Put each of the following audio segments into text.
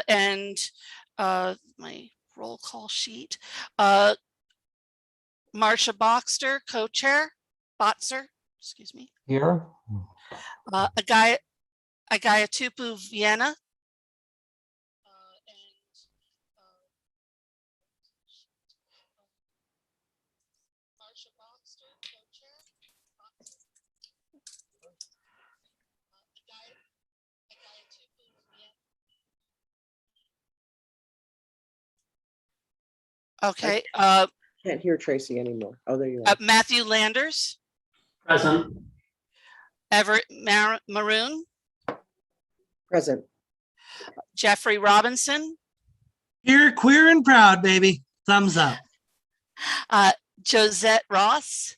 and my roll call sheet. Marcia Boxer, co-chair. Botzer, excuse me. Here. Agayatupu Vienna. Okay. Can't hear Tracy anymore. Oh, there you are. Matthew Landers. Present. Everett Maroon. Present. Jeffrey Robinson. Here, queer and proud, baby. Thumbs up. Josette Ross.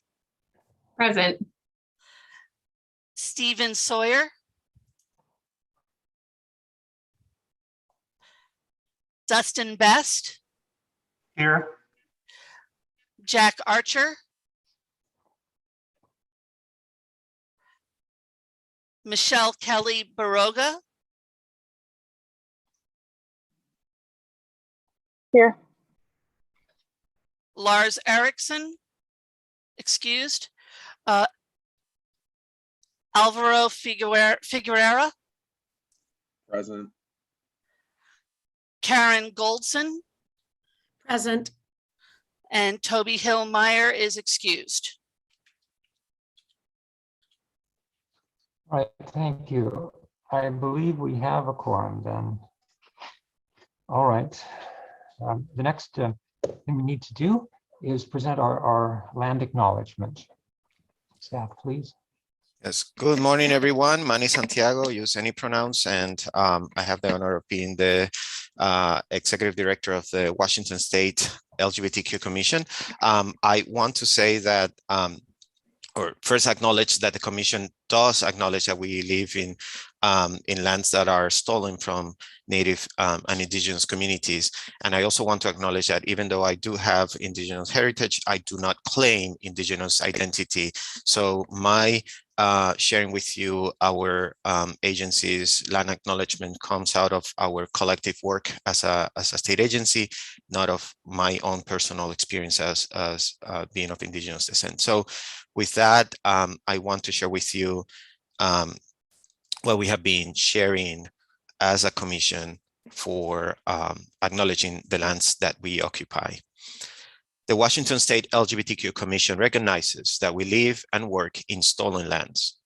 Present. Stephen Sawyer. Dustin Best. Here. Jack Archer. Michelle Kelly Baroga. Here. Lars Erickson, excused. Alvaro Figueroa. Present. Karen Goldson. Present. And Toby Hillmeyer is excused. All right, thank you. I believe we have a quorum then. All right. The next thing we need to do is present our land acknowledgement. Staff, please. Yes, good morning, everyone. Manny Santiago, use any pronouns, and I have the honor of being the Executive Director of the Washington State LGBTQ Commission. I want to say that, or first acknowledge that the Commission does acknowledge that we live in lands that are stolen from Native and Indigenous communities. And I also want to acknowledge that even though I do have Indigenous heritage, I do not claim Indigenous identity. So my sharing with you our agency's land acknowledgement comes out of our collective work as a state agency, not of my own personal experience as being of Indigenous descent. So with that, I want to share with you what we have been sharing as a commission for acknowledging the lands that we occupy. The Washington State LGBTQ Commission recognizes that we live and work in stolen lands.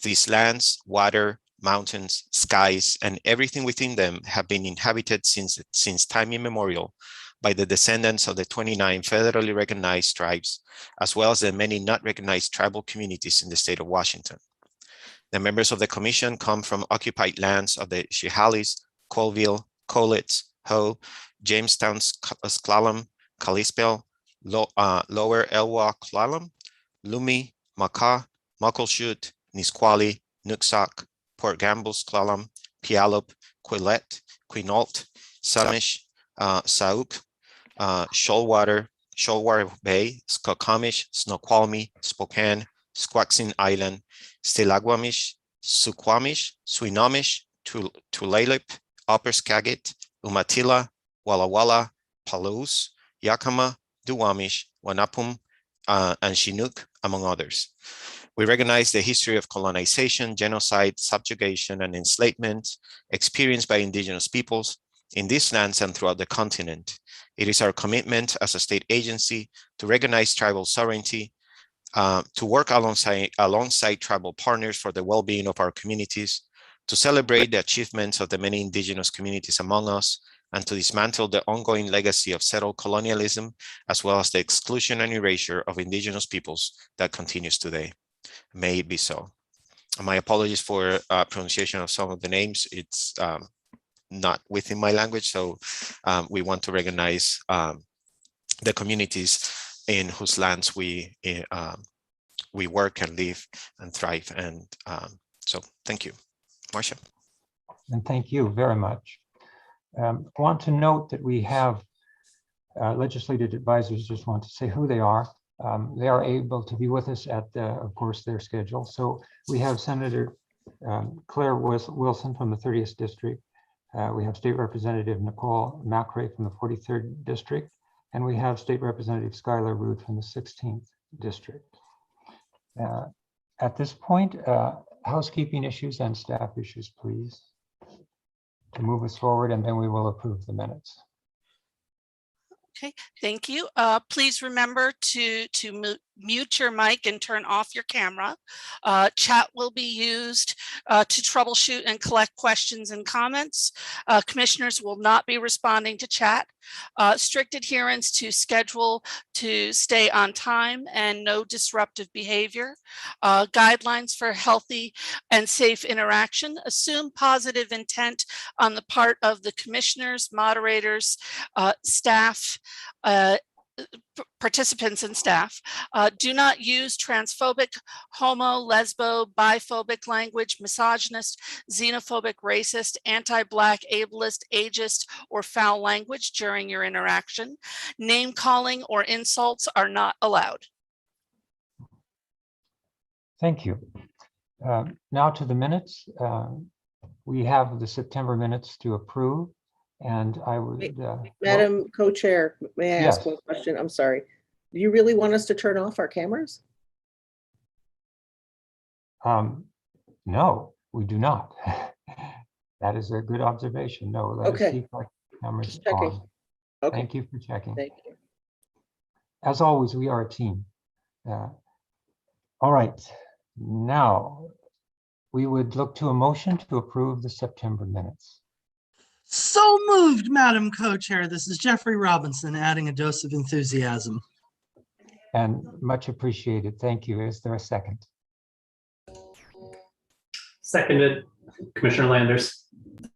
These lands, water, mountains, skies, and everything within them have been inhabited since time immemorial by the descendants of the 29 federally recognized tribes, as well as the many not recognized tribal communities in the state of Washington. The members of the commission come from occupied lands of the Chehalis, Colville, Colletts, Howe, Jamestown, Sklallam, Kalispell, Lower Elwha Klallam, Lumi, Makah, Muckleshoot, Nisqually, Nooksack, Port Gamble Sklallam, Puyallup, Quillette, Quinault, Sumish, Sauk, Shoalwater Bay, Skokomish, Snoqualmie, Spokane, Squaxin Island, Stillaguamish, Suquamish, Swinomish, Tulalip, Upper Skagit, Umatilla, Walla Walla, Palouse, Yakima, Duwamish, Wanapum, and Chinook, among others. We recognize the history of colonization, genocide, subjugation, and enslavement experienced by Indigenous peoples in these lands and throughout the continent. It is our commitment as a state agency to recognize tribal sovereignty, to work alongside tribal partners for the well-being of our communities, to celebrate the achievements of the many Indigenous communities among us, and to dismantle the ongoing legacy of settled colonialism, as well as the exclusion and erasure of Indigenous peoples that continues today. May it be so. My apologies for pronunciation of some of the names. It's not within my language, so we want to recognize the communities in whose lands we work and live and thrive. And so thank you. Marcia. And thank you very much. I want to note that we have legislative advisors. Just want to say who they are. They are able to be with us at, of course, their schedule. So we have Senator Claire Wilson from the 30th District, We have State Representative Nicole Macrae from the 43rd District, and we have State Representative Skylar Root from the 16th District. At this point, housekeeping issues and staff issues, please, to move us forward, and then we will approve the minutes. Okay, thank you. Please remember to mute your mic and turn off your camera. Chat will be used to troubleshoot and collect questions and comments. Commissioners will not be responding to chat. Strict adherence to schedule to stay on time and no disruptive behavior. Guidelines for healthy and safe interaction. Assume positive intent on the part of the commissioners, moderators, staff, participants and staff. Do not use transphobic, homo, lesbo, biphobic language, misogynist, xenophobic, racist, anti-Black, ableist, ageist, or foul language during your interaction. Name calling or insults are not allowed. Thank you. Now to the minutes. We have the September minutes to approve, and I would. Madam Co-Chair, may I ask Yes. one question? I'm sorry. Do you really want us to turn off our cameras? No, we do not. That is a good observation. No, let us Okay. keep our cameras Just checking. on. Okay, Thank you for checking. thank you. As always, we are a team. All right, now we would look to a motion to approve the September minutes. So moved, Madam Co-Chair. This is Jeffrey Robinson, adding a dose of enthusiasm. And much appreciated. Thank you. Is there a second? Seconded, Commissioner Landers.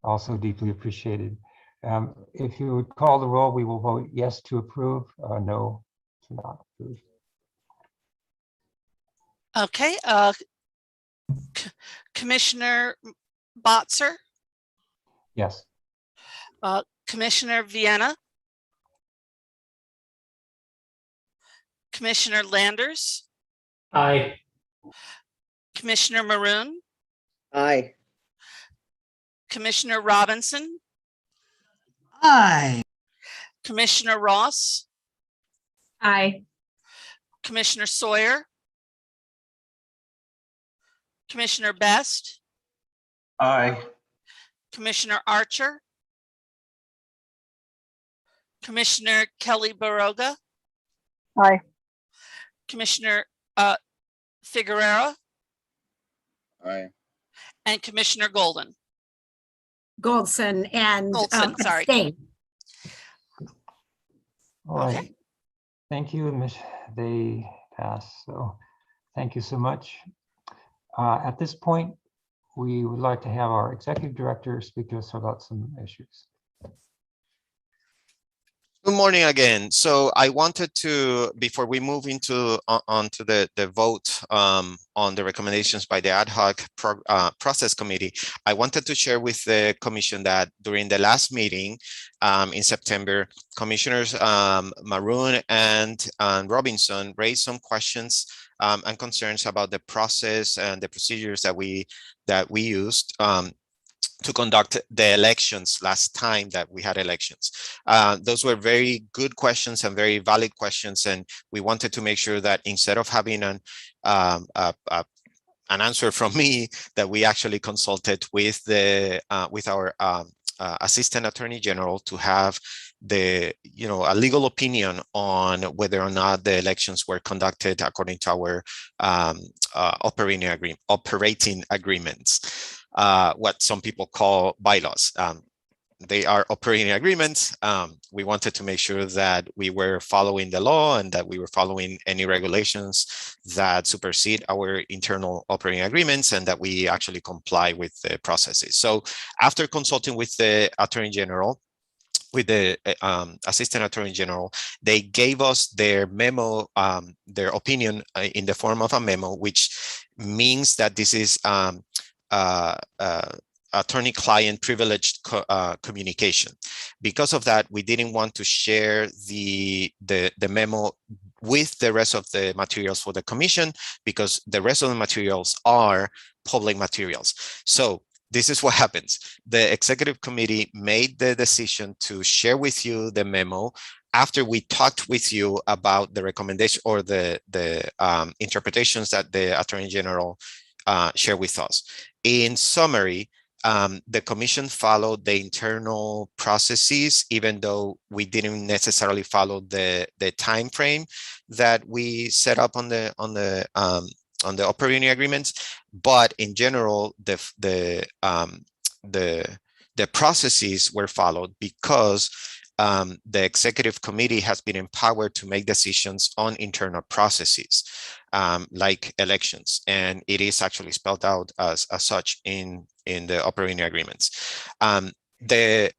Also deeply appreciated. If you would call the roll, we will vote yes to approve, no to not approve. Okay, Commissioner Botzer, Yes. Commissioner Vienna, Commissioner Landers, Aye. Commissioner Maroon, Aye. Commissioner Robinson, Aye. Commissioner Ross, Aye. Commissioner Sawyer, Commissioner Best, Aye. Commissioner Archer, Commissioner Kelly Baroga, Aye. Commissioner Figueroa, Aye. and Commissioner Golden. Goldson and Goldson, sorry. abstain. All right. Okay. Thank you, Miss. They pass. So thank you so much. At this point, we would like to have our executive director speak to us about some issues. Good morning again. So I wanted to, before we move into onto the vote on the recommendations by the ad hoc process committee, I wanted to share with the commission that during the last meeting in September, Commissioners Maroon and Robinson raised some questions and concerns about the process and the procedures that we used to conduct the elections last time that we had elections. Those were very good questions and very valid questions, and we wanted to make sure that instead of having an answer from me, that we actually consulted with our Assistant Attorney General to have a legal opinion on whether or not the elections were conducted according to our operating agreements. What some people call bylaws. They are operating agreements. We wanted to make sure that we were following the law and that we were following any regulations that supersede our internal operating agreements and that we actually comply with the processes. So after consulting with the Attorney General, with the Assistant Attorney General, they gave us their memo, their opinion in the form of a memo, which means that this is attorney-client privileged communication. Because of that, we didn't want to share the memo with the rest of the materials for the commission because the rest of the materials are public materials. So this is what happens. The executive committee made the decision to share with you the memo after we talked with you about the recommendation or the interpretations that the Attorney General shared with us. In summary, the commission followed the internal processes, even though we didn't necessarily follow the time frame that we set up on the operating agreements. But in general, the processes were followed because the executive committee has been empowered to make decisions on internal processes, like elections, and it is actually spelled out as such in the operating agreements. The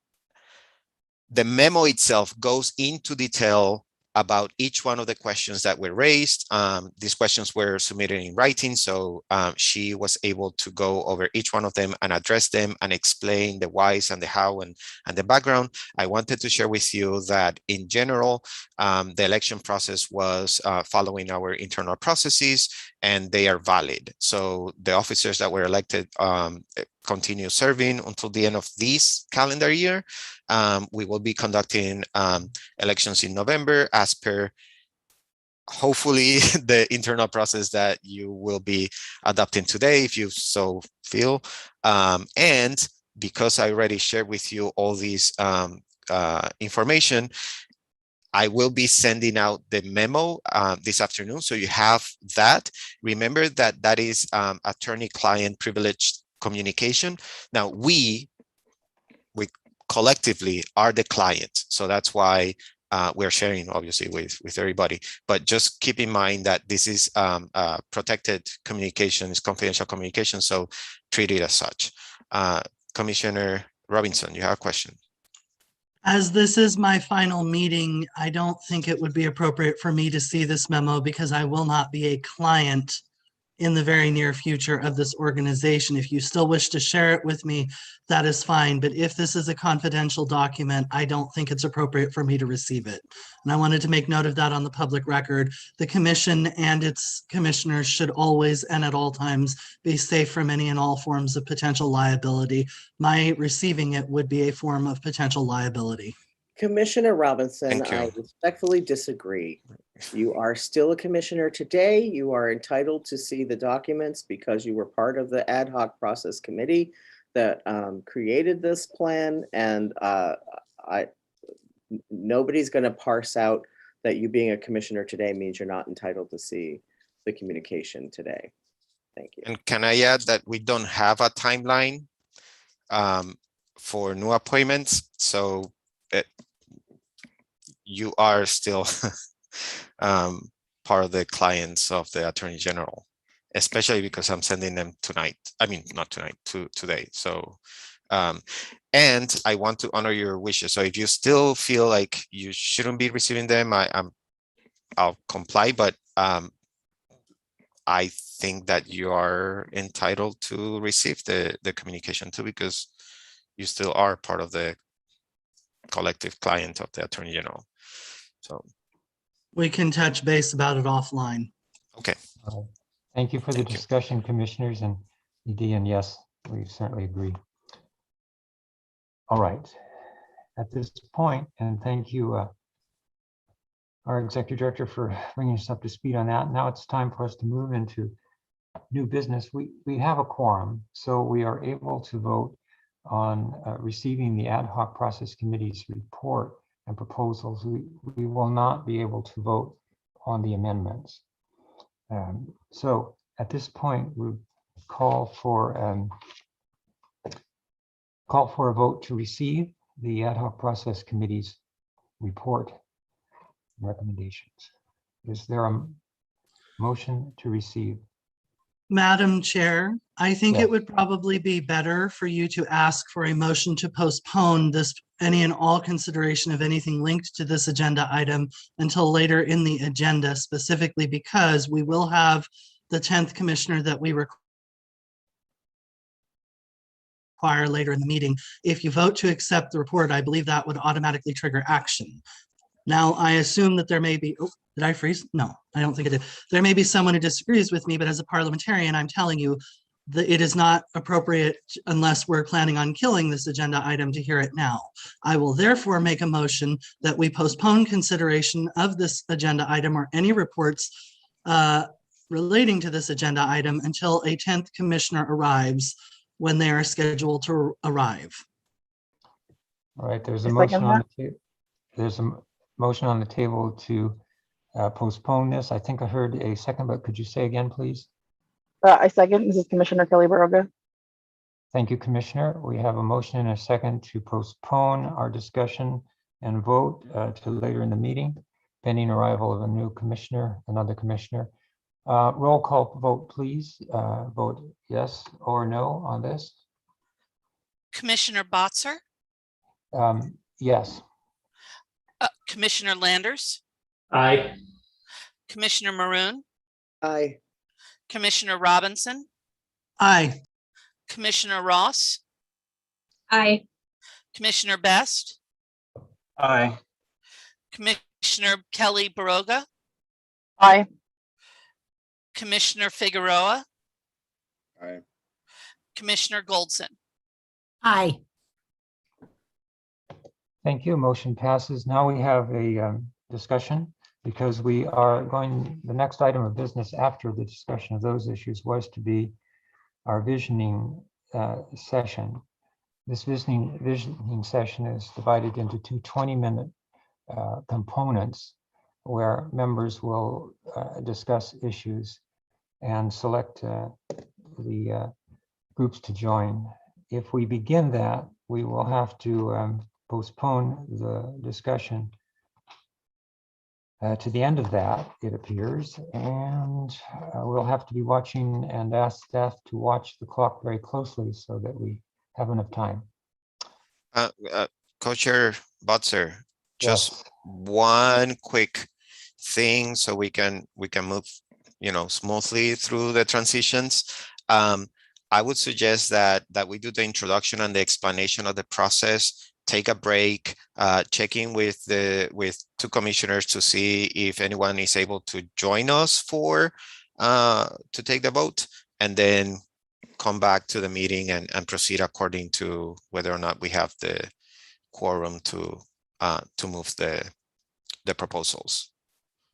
memo itself goes into detail about each one of the questions that were raised. These questions were submitted in writing, so she was able to go over each one of them and address them and explain the whys and the how and the background. I wanted to share with you that in general, the election process was following our internal processes, and they are valid. So the officers that were elected continue serving until the end of this calendar year. We will be conducting elections in November as per, hopefully, the internal process that you will be adopting today, if you so feel. And because I already shared with you all these information, I will be sending out the memo this afternoon, so you have that. Remember that that is attorney-client privileged communication. Now, we collectively are the client, so that's why we're sharing, obviously, with everybody. But just keep in mind that this is protected communication, is confidential communication, so treat it as such. Commissioner Robinson, you have a question. As this is my final meeting, I don't think it would be appropriate for me to see this memo because I will not be a client in the very near future of this organization. If you still wish to share it with me, that is fine. But if this is a confidential document, I don't think it's appropriate for me to receive it. And I wanted to make note of that on the public record. The commission and its commissioners should always and at all times be safe from any and all forms of potential liability. My receiving it would be a form of potential liability. Commissioner Robinson, Thank you. I respectfully disagree. You are still a commissioner today. You are entitled to see the documents because you were part of the ad hoc process committee that created this plan. And nobody's going to parse out that you being a commissioner today means you're not entitled to see the communication today. Thank you. And can I add that we don't have a timeline for new appointments, so you are still part of the clients of the Attorney General, especially because I'm sending them tonight. I mean, not tonight, today. So, and I want to honor your wishes. So if you still feel like you shouldn't be receiving them, I'll comply. But I think that you are entitled to receive the communication too, because you still are part of the collective client of the Attorney General. So We can touch base about it offline. okay. Thank you for the discussion, commissioners, and and yes, we certainly agree. All right. At this point, and thank you, our Executive Director, for bringing us up to speed on that. Now it's time for us to move into new business. We have a quorum, so we are able to vote on receiving the ad hoc process committee's report and proposals. We will not be able to vote on the amendments. So at this point, we call for a vote to receive the ad hoc process committee's report and recommendations. Is there a motion to receive? Madam Chair, I think Yes. it would probably be better for you to ask for a motion to postpone this, any and all consideration of anything linked to this agenda item until later in the agenda, specifically because we will have the 10th commissioner that we require later in the meeting. If you vote to accept the report, I believe that would automatically trigger action. Now, I assume that there may be, oh, did I freeze? No, I don't think I did. There may be someone who disagrees with me, but as a parliamentarian, I'm telling you, it is not appropriate unless we're planning on killing this agenda item to hear it now. I will therefore make a motion that we postpone consideration of this agenda item or any reports relating to this agenda item until a 10th commissioner arrives when they are scheduled to arrive. All right, there's a motion on the table. There's a motion on the table to postpone this. I think I heard a second, but could you say again, please? I second. This is Commissioner Kelly Baroga. Thank you, Commissioner. We have a motion and a second to postpone our discussion and vote to later in the meeting, pending arrival of a new commissioner, another commissioner. Roll call vote, please. Vote yes or no on this. Commissioner Botzer, Yes. Commissioner Landers, Aye. Commissioner Maroon, Aye. Commissioner Robinson, Aye. Commissioner Ross, Aye. Commissioner Best, Aye. Commissioner Kelly Baroga, Aye. Commissioner Figueroa, Aye. Commissioner Goldson. Aye. Thank you. Motion passes. Now we have a discussion because we are going, the next item of business after the discussion of those issues was to be our visioning session. This visioning session is divided into two 20-minute components where members will discuss issues and select the groups to join. If we begin that, we will have to postpone the discussion to the end of that, it appears, and we'll have to be watching and ask staff to watch the clock very closely so that we have enough time. Co-Chair Butzer, just Yes. one quick thing so we can move, smoothly through the transitions. I would suggest that we do the introduction and the explanation of the process, take a break, check in with two commissioners to see if anyone is able to join us to take the vote, and then come back to the meeting and proceed according to whether or not we have the quorum to move the proposals.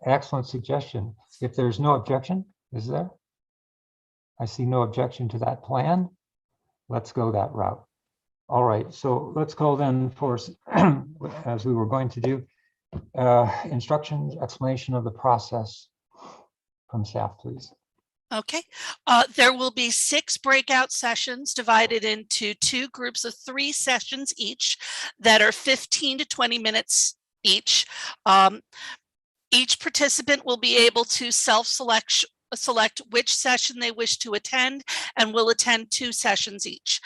Excellent suggestion. If there's no objection, is there? I see no objection to that plan. Let's go that route. All right, so let's go then for, as we were going to do, instructions, explanation of the process from staff, please. Okay, there will be 6 breakout sessions divided into 2 groups of 3 sessions each that are 15 to 20 minutes each. Each participant will be able to select which session they wish to attend and will attend 2 sessions each.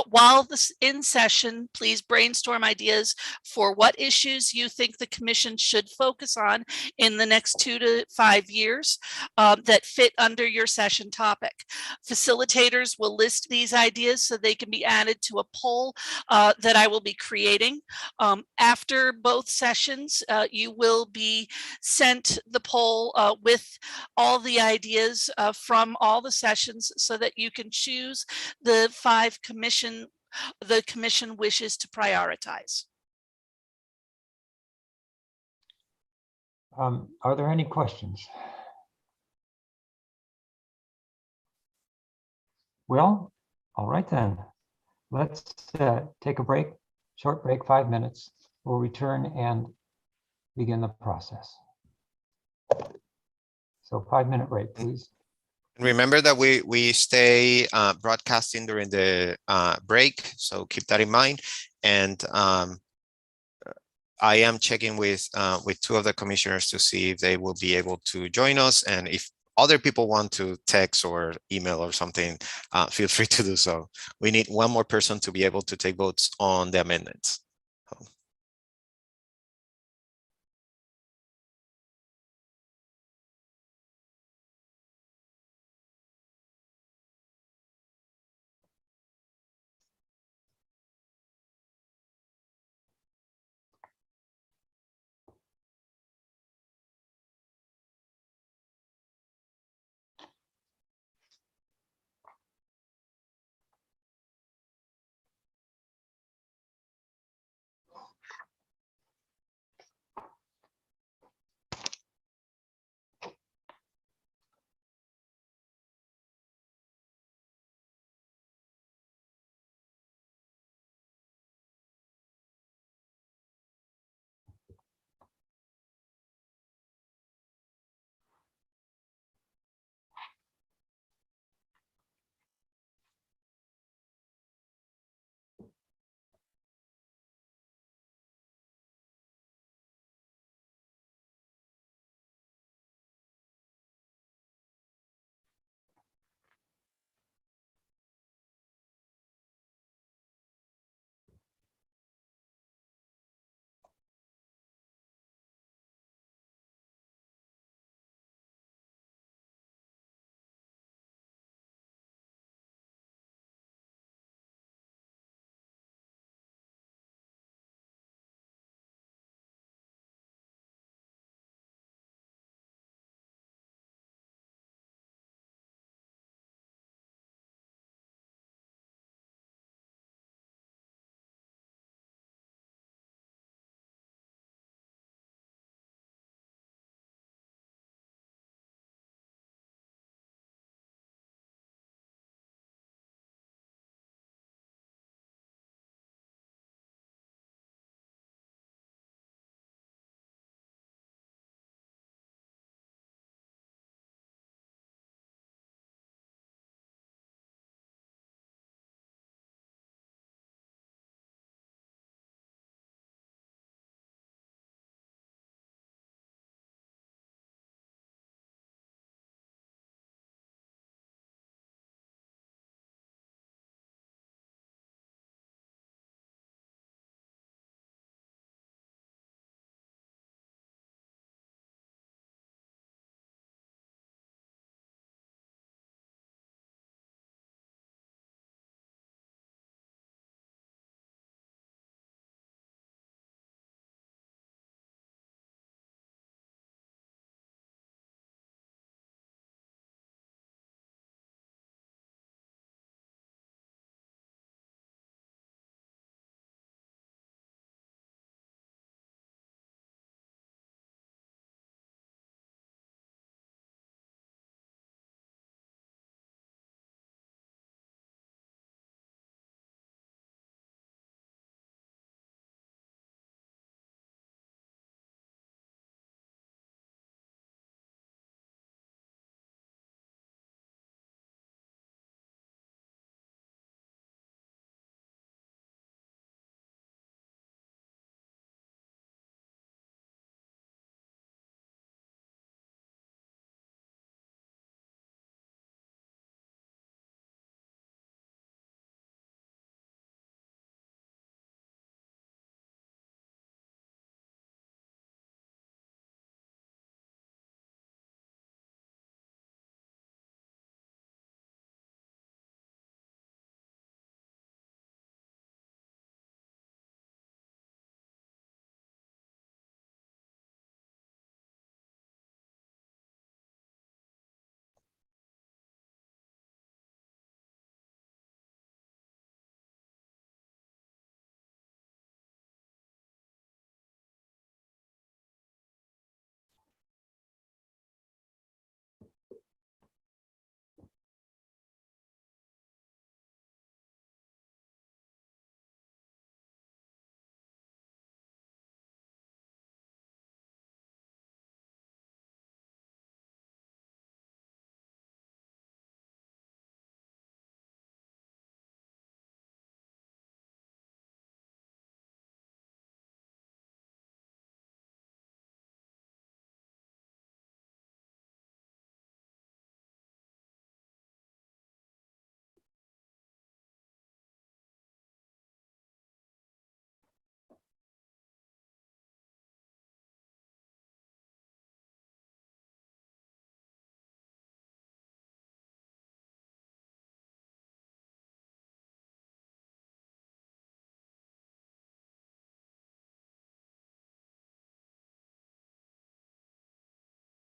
While this in session, please brainstorm ideas for what issues you think the commission should focus on in the next 2 to 5 years that fit under your session topic. Facilitators will list these ideas so they can be added to a poll that I will be creating. After both sessions, you will be sent the poll with all the ideas from all the sessions so that you can choose the 5 the commission wishes to prioritize. Are there any questions? Well, all right then. Let's take a break, short break, 5 minutes. We'll return and begin the process. So 5-minute break, please. Remember that we stay broadcasting during the break, so keep that in mind. And I am checking with 2 of the commissioners to see if they will be able to join us, and if other people want to text or email or something, feel free to do so. We need 1 more person to be able to take votes on the amendments.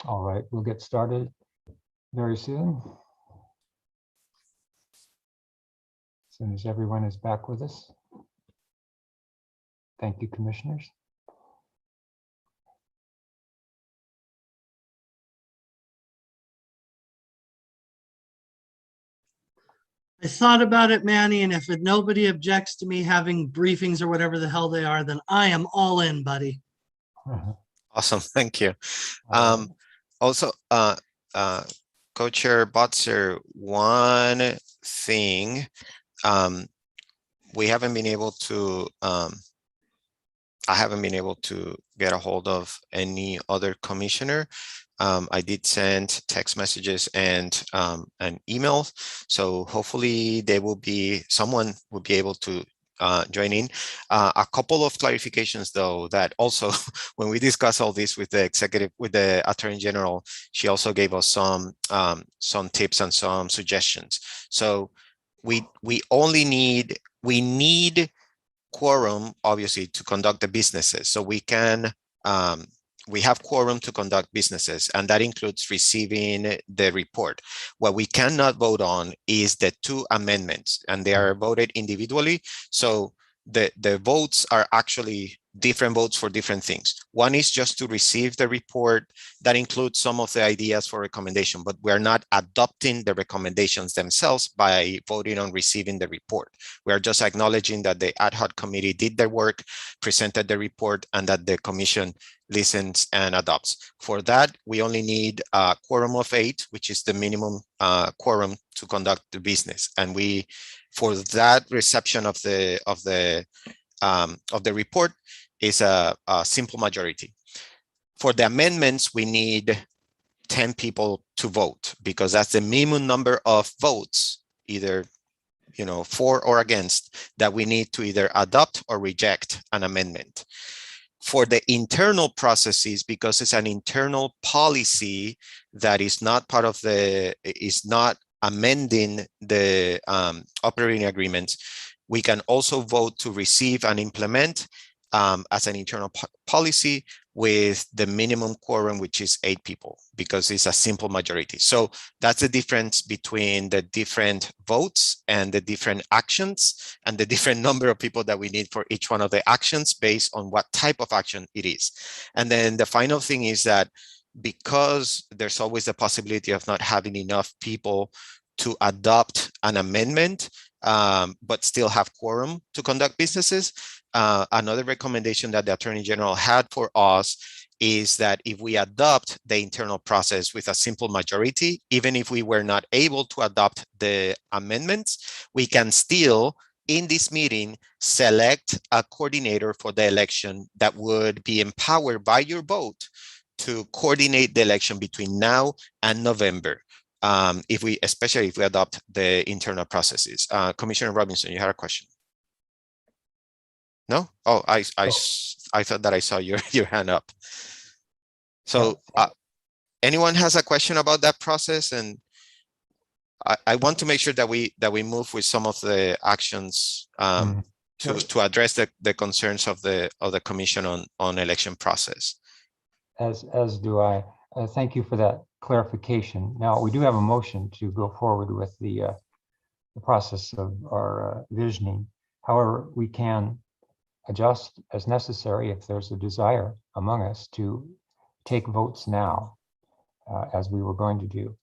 All right, we'll get started very soon. As soon as everyone is back with us. Thank you, commissioners. I thought about it, Manny, and if nobody objects to me having briefings or whatever the hell they are, then I am all in, buddy. Awesome, thank you. All right. Also, Co-Chair Butzer, one thing, we haven't been able to, I haven't been able to get a hold of any other commissioner. I did send text messages and an email, so hopefully someone will be able to join in. A couple of clarifications though, that also when we discuss all this with the Attorney General, she also gave us some tips and some suggestions. So we need quorum, obviously, to conduct the businesses. So we have quorum to conduct businesses, and that includes receiving the report. What we cannot vote on is the 2 amendments, and they are voted individually. So the votes are actually different votes for different things. One is just to receive the report. That includes some of the ideas for recommendation, but we're not adopting the recommendations themselves by voting on receiving the report. We are just acknowledging that the ad hoc committee did their work, presented the report, and that the commission listens and adopts. For that, we only need a quorum of 8, which is the minimum quorum to conduct the business. And for that reception of the report is a simple majority. For the amendments, we need 10 people to vote, because that's the minimum number of votes, either for or against, that we need to either adopt or reject an amendment. For the internal processes, because it's an internal policy that is not part of is not amending the operating agreements, we can also vote to receive and implement as an internal policy with the minimum quorum, which is 8 people, because it's a simple majority. So that's the difference between the different votes and the different actions, and the different number of people that we need for each one of the actions based on what type of action it is. And then the final thing is that, because there's always the possibility of not having enough people to adopt an amendment, but still have quorum to conduct businesses, another recommendation that the Attorney General had for us is that if we adopt the internal process with a simple majority, even if we were not able to adopt the amendments, we can still, in this meeting, select a coordinator for the election that would be empowered by your vote to coordinate the election between now and November. Especially if we adopt the internal processes. Commissioner Robinson, you had a question. No? Oh, I thought that I saw your hand up. So anyone has a question about that process? And I want to make sure that we move with some of the actions to address the concerns of the commission on election process. As do I. Thank you for that clarification. Now, we do have a motion to go forward with the process of our visioning. However, we can adjust as necessary if there's a desire among us to take votes now, as we were going to do.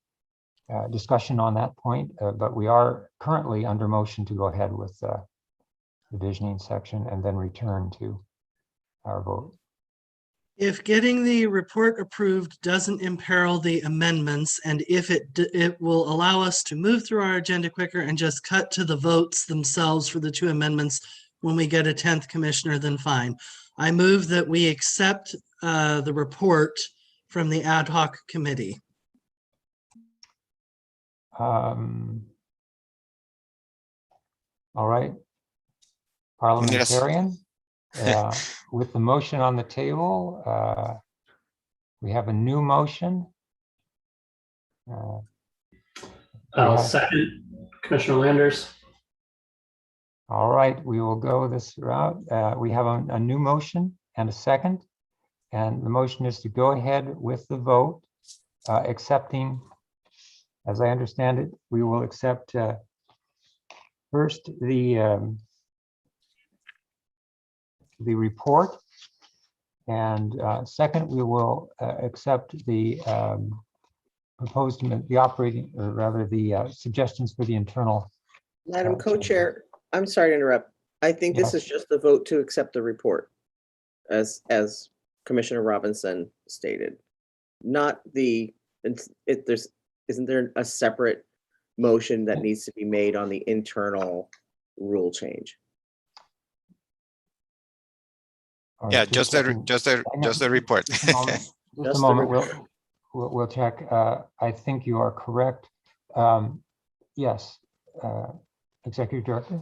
Discussion on that point, but we are currently under motion to go ahead with the visioning section and then return to our vote. If getting the report approved doesn't imperil the amendments, and if it will allow us to move through our agenda quicker and just cut to the votes themselves for the 2 amendments when we get a 10th commissioner, then fine. I move that we accept the report from the ad hoc committee. All right, parliamentarian, with the motion on the table, we have a new motion. I'll second Commissioner Landers. All right, we will go this route. We have a new motion and a second, and the motion is to go ahead with the vote accepting, as I understand it, we will accept first the report, and second, we will accept the proposed, the operating, or rather the suggestions for the internal. Madam Co-Chair, I'm sorry to interrupt. I think this Yes. is just the vote to accept the report, as Commissioner Robinson stated. Not the, isn't there a separate motion that needs to be made on the internal rule change? All Yeah, right, just checking. the report. Just a moment. Just a Just the moment. report. We'll check. I think you are correct. Yes, Executive Director.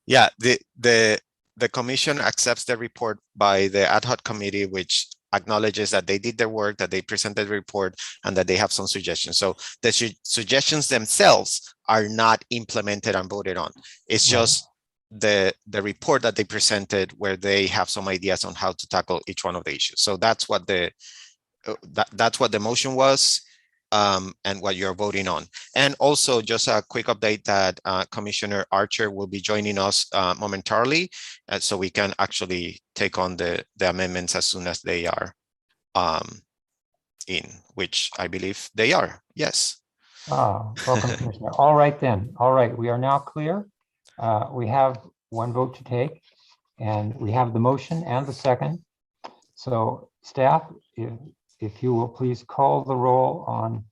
Yeah, the commission accepts the report by the ad hoc committee, which acknowledges that they did their work, that they presented the report, and that they have some suggestions. So the suggestions themselves are not implemented and voted on. It's Right. just the report that they presented where they have some ideas on how to tackle each one of the issues. So that's what that's what the motion was, and what you're voting on. And also just a quick update that Commissioner Archer will be joining us momentarily, so we can actually take on the amendments as soon as they are in, which I believe they are. Yes. Welcome, Commissioner. All right then. All right, we are now clear. We have one vote to take, and we have the motion and the second. So staff, if you will please call the roll on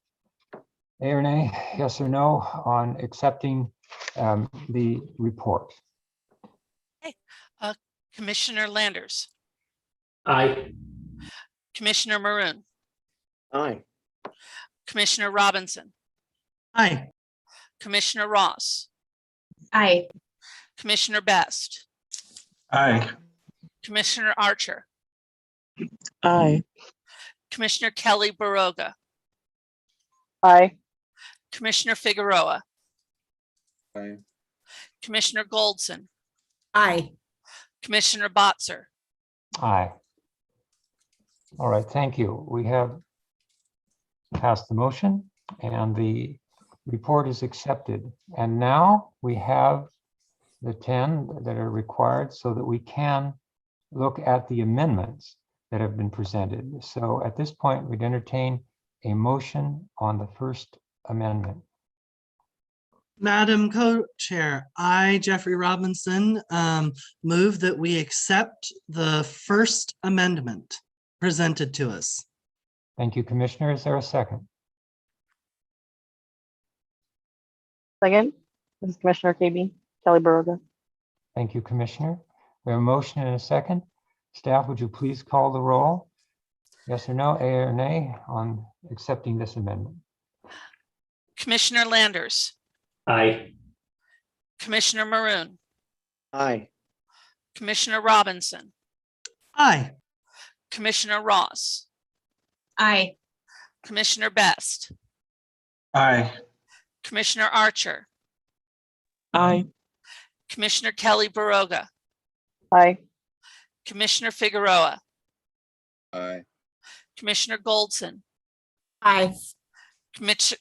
A or nay, yes or no, on accepting the report. Commissioner Landers, Aye. Commissioner Maroon, Aye. Commissioner Robinson, Aye. Commissioner Ross, Aye. Commissioner Best, Aye. Commissioner Archer, Aye. Commissioner Kelly Baroga, Aye. Commissioner Figueroa, Aye. Commissioner Goldson, Aye. Commissioner Botzer. Aye. All right, thank you. We have passed the motion and the report is accepted. And now we have the 10 that are required so that we can look at the amendments that have been presented. So at this point, we'd entertain a motion on the first amendment. Madam Co-Chair, I, Jeffrey Robinson, move that we accept the first amendment presented to us. Thank you, Commissioner. Is there a second? Second, this is Commissioner Kelly Baroga. Thank you, Commissioner. We have a motion and a second. Staff, would you please call the roll? Yes or no, A or nay, on accepting this amendment? Commissioner Landers, Aye. Commissioner Maroon, Aye. Commissioner Robinson, Aye. Commissioner Ross, Aye. Commissioner Best, Aye. Commissioner Archer, Aye. Commissioner Kelly Baroga, Aye. Commissioner Figueroa, Aye. Commissioner Goldson, Aye.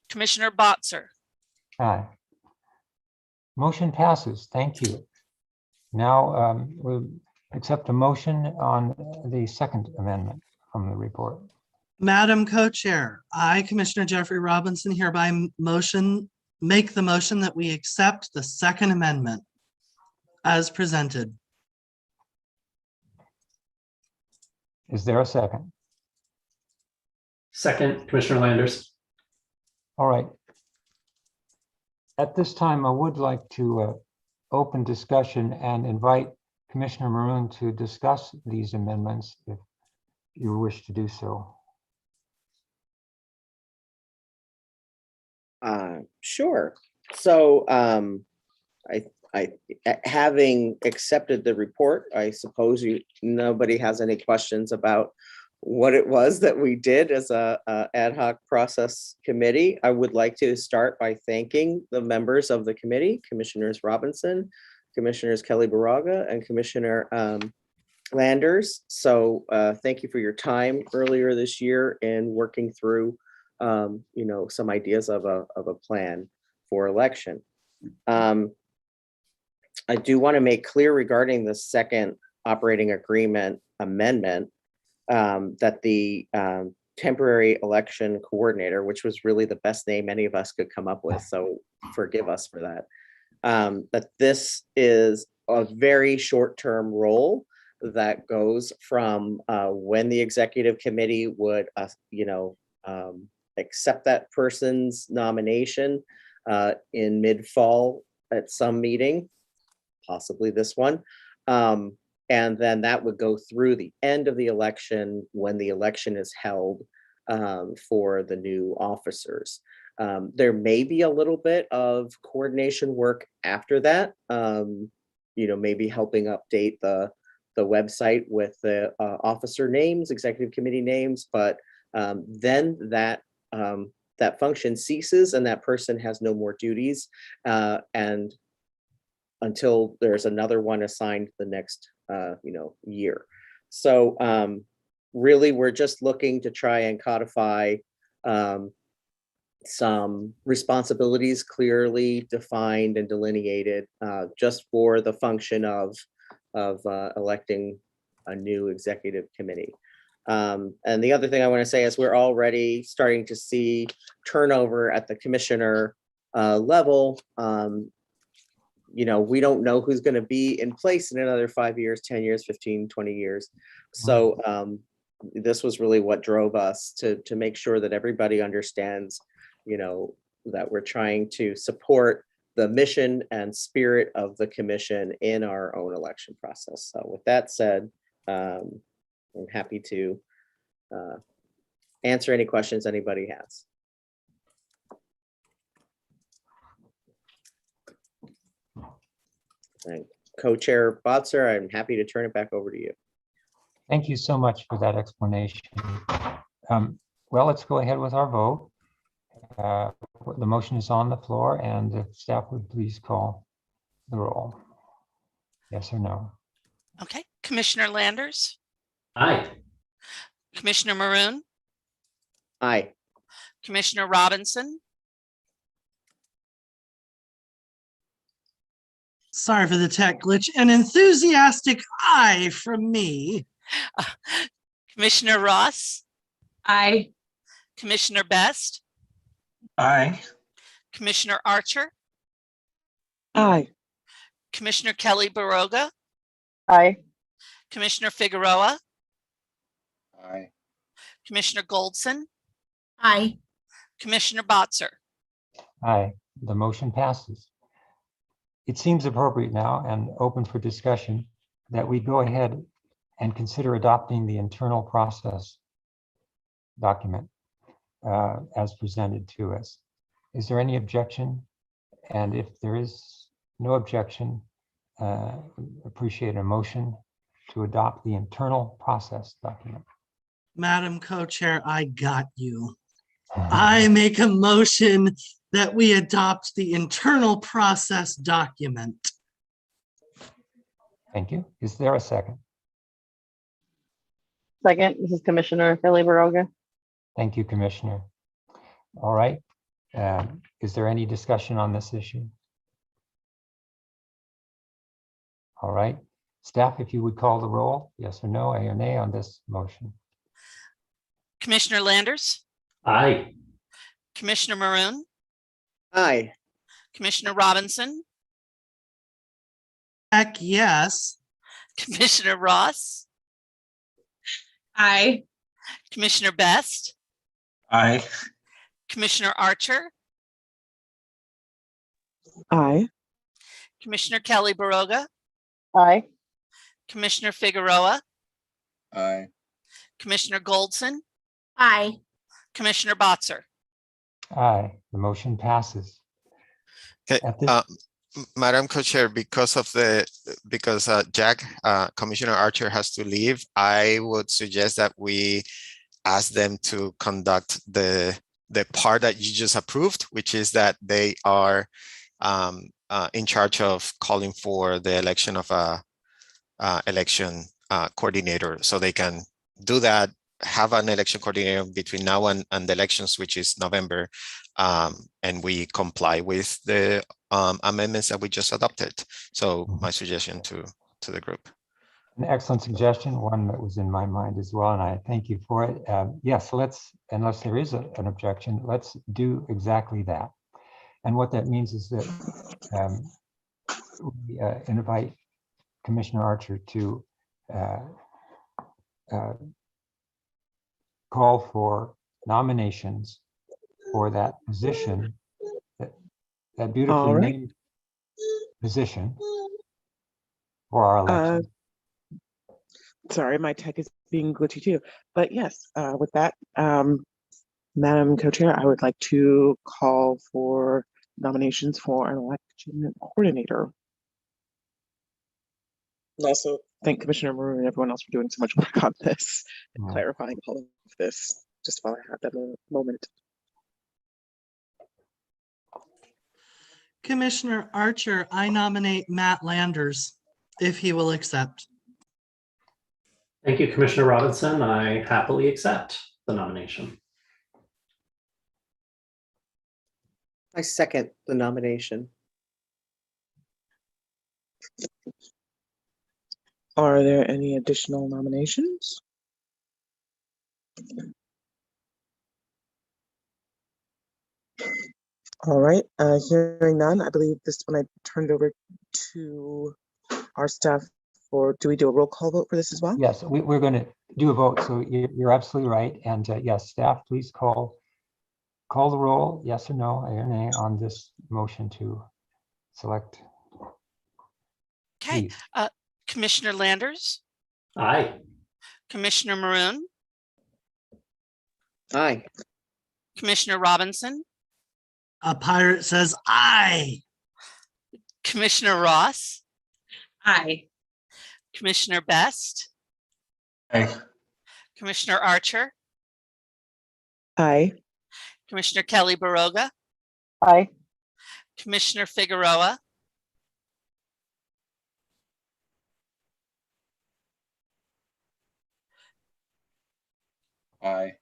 Commissioner Botzer. Aye. Motion passes. Thank you. Now we'll accept a motion on the second amendment from the report. Madam Co-Chair, I, Commissioner Jeffrey Robinson, hereby make the motion that we accept the second amendment as presented. Is there a second? Second, Commissioner Landers. All right. At this time, I would like to open discussion and invite Commissioner Maroon to discuss these amendments if you wish to do so. Sure. So having accepted the report, I suppose nobody has any questions about what it was that we did as a ad hoc process committee. I would like to start by thanking the members of the committee, Commissioners Robinson, Commissioners Kelly Baroga, and Commissioner Landers. So thank you for your time earlier this year in working through, some ideas of a plan for election. I do want to make clear regarding the second operating agreement amendment that the temporary election coordinator, which was really the best name any of us could come up with, so forgive us for that, that this is a very short-term role that goes from when the executive committee would, accept that person's nomination in mid-fall at some meeting, possibly this one. And then that would go through the end of the election when the election is held for the new officers. There may be a little bit of coordination work after that, maybe helping update the website with the officer names, executive committee names, but then that function ceases and that person has no more duties, and until there's another one assigned the next year. So really, we're just looking to try and codify some responsibilities clearly defined and delineated just for the function of electing a new executive committee. And the other thing I want to say is we're already starting to see turnover at the commissioner level. We don't know who's going to be in place in another 5 years, 10 years, 15, 20 years. So this was really what drove us to make sure that everybody understands, that we're trying to support the mission and spirit of the commission in our own election process. So with that said, I'm happy to answer any questions anybody has. And Co-Chair Botzer, I'm happy to turn it back over to you. Thank you so much for that explanation. Well, let's go ahead with our vote. The motion is on the floor, and the staff would please call the roll. Yes or no? Okay, Commissioner Landers, Aye. Commissioner Maroon, Aye. Commissioner Robinson, Sorry for the tech glitch. An enthusiastic aye from me. Commissioner Ross, Aye. Commissioner Best, Aye. Commissioner Archer, Aye. Commissioner Kelly Baroga, Aye. Commissioner Figueroa, Aye. Commissioner Goldson, Aye. Commissioner Botzer. Aye, the motion passes. It seems appropriate now and open for discussion that we go ahead and consider adopting the internal process document as presented to us. Is there any objection? And if there is no objection, appreciate a motion to adopt the internal process document. Madam Co-Chair, I got you. I make a motion that we adopt the internal process document. Thank you. Is there a second? Second, this is Commissioner Kelly Baroga. Thank you, Commissioner. All right. Is there any discussion on this issue? All right. Staff, if you would call the roll, yes or no, A or nay on this motion. Commissioner Landers, Aye. Commissioner Maroon, Aye. Commissioner Robinson, Heck, yes. Commissioner Ross, Aye. Commissioner Best, Aye. Commissioner Archer, Aye. Commissioner Kelly Baroga, Aye. Commissioner Figueroa, Aye. Commissioner Goldson, Aye. Commissioner Botzer. Aye, the motion passes. Okay, At this- Madam Co-Chair, because Jack, Commissioner Archer has to leave, I would suggest that we ask them to conduct the part that you just approved, which is that they are in charge of calling for the election of a election coordinator, so they can do that, have an election coordinator between now and the elections, which is November, and we comply with the amendments that we just adopted. So my suggestion to the group. An excellent suggestion, one that was in my mind as well, and I thank you for it. Yes, let's, unless there is an objection, let's do exactly that. And what that means is that we invite Commissioner Archer to call for nominations for that position, that beautifully All right. named position for our election. Sorry, my tech is being glitchy too. But yes, with that, Madam Co-Chair, I would like to call for nominations for an election coordinator. And also thank Commissioner Maroon and everyone else for doing so much work on this and Yeah. clarifying all of this, just while I have that moment. Commissioner Archer, I nominate Matt Landers, if he will accept. Thank you, Commissioner Robinson. I happily accept the nomination. I second the nomination. Are there any additional nominations? All right, hearing none, I believe this one I turned over to our staff for, do we do a roll call vote for this as well? Yes, we're going to do a vote, so you're absolutely right. And yes, staff, please call the roll, yes or no, or nay, on this motion to select. Okay, Please. Commissioner Landers, Aye. Commissioner Maroon, Aye. Commissioner Robinson, A pirate says aye. Commissioner Ross, Aye. Commissioner Best, Aye. Commissioner Archer, Aye. Commissioner Kelly Baroga, Aye. Commissioner Figueroa, Aye.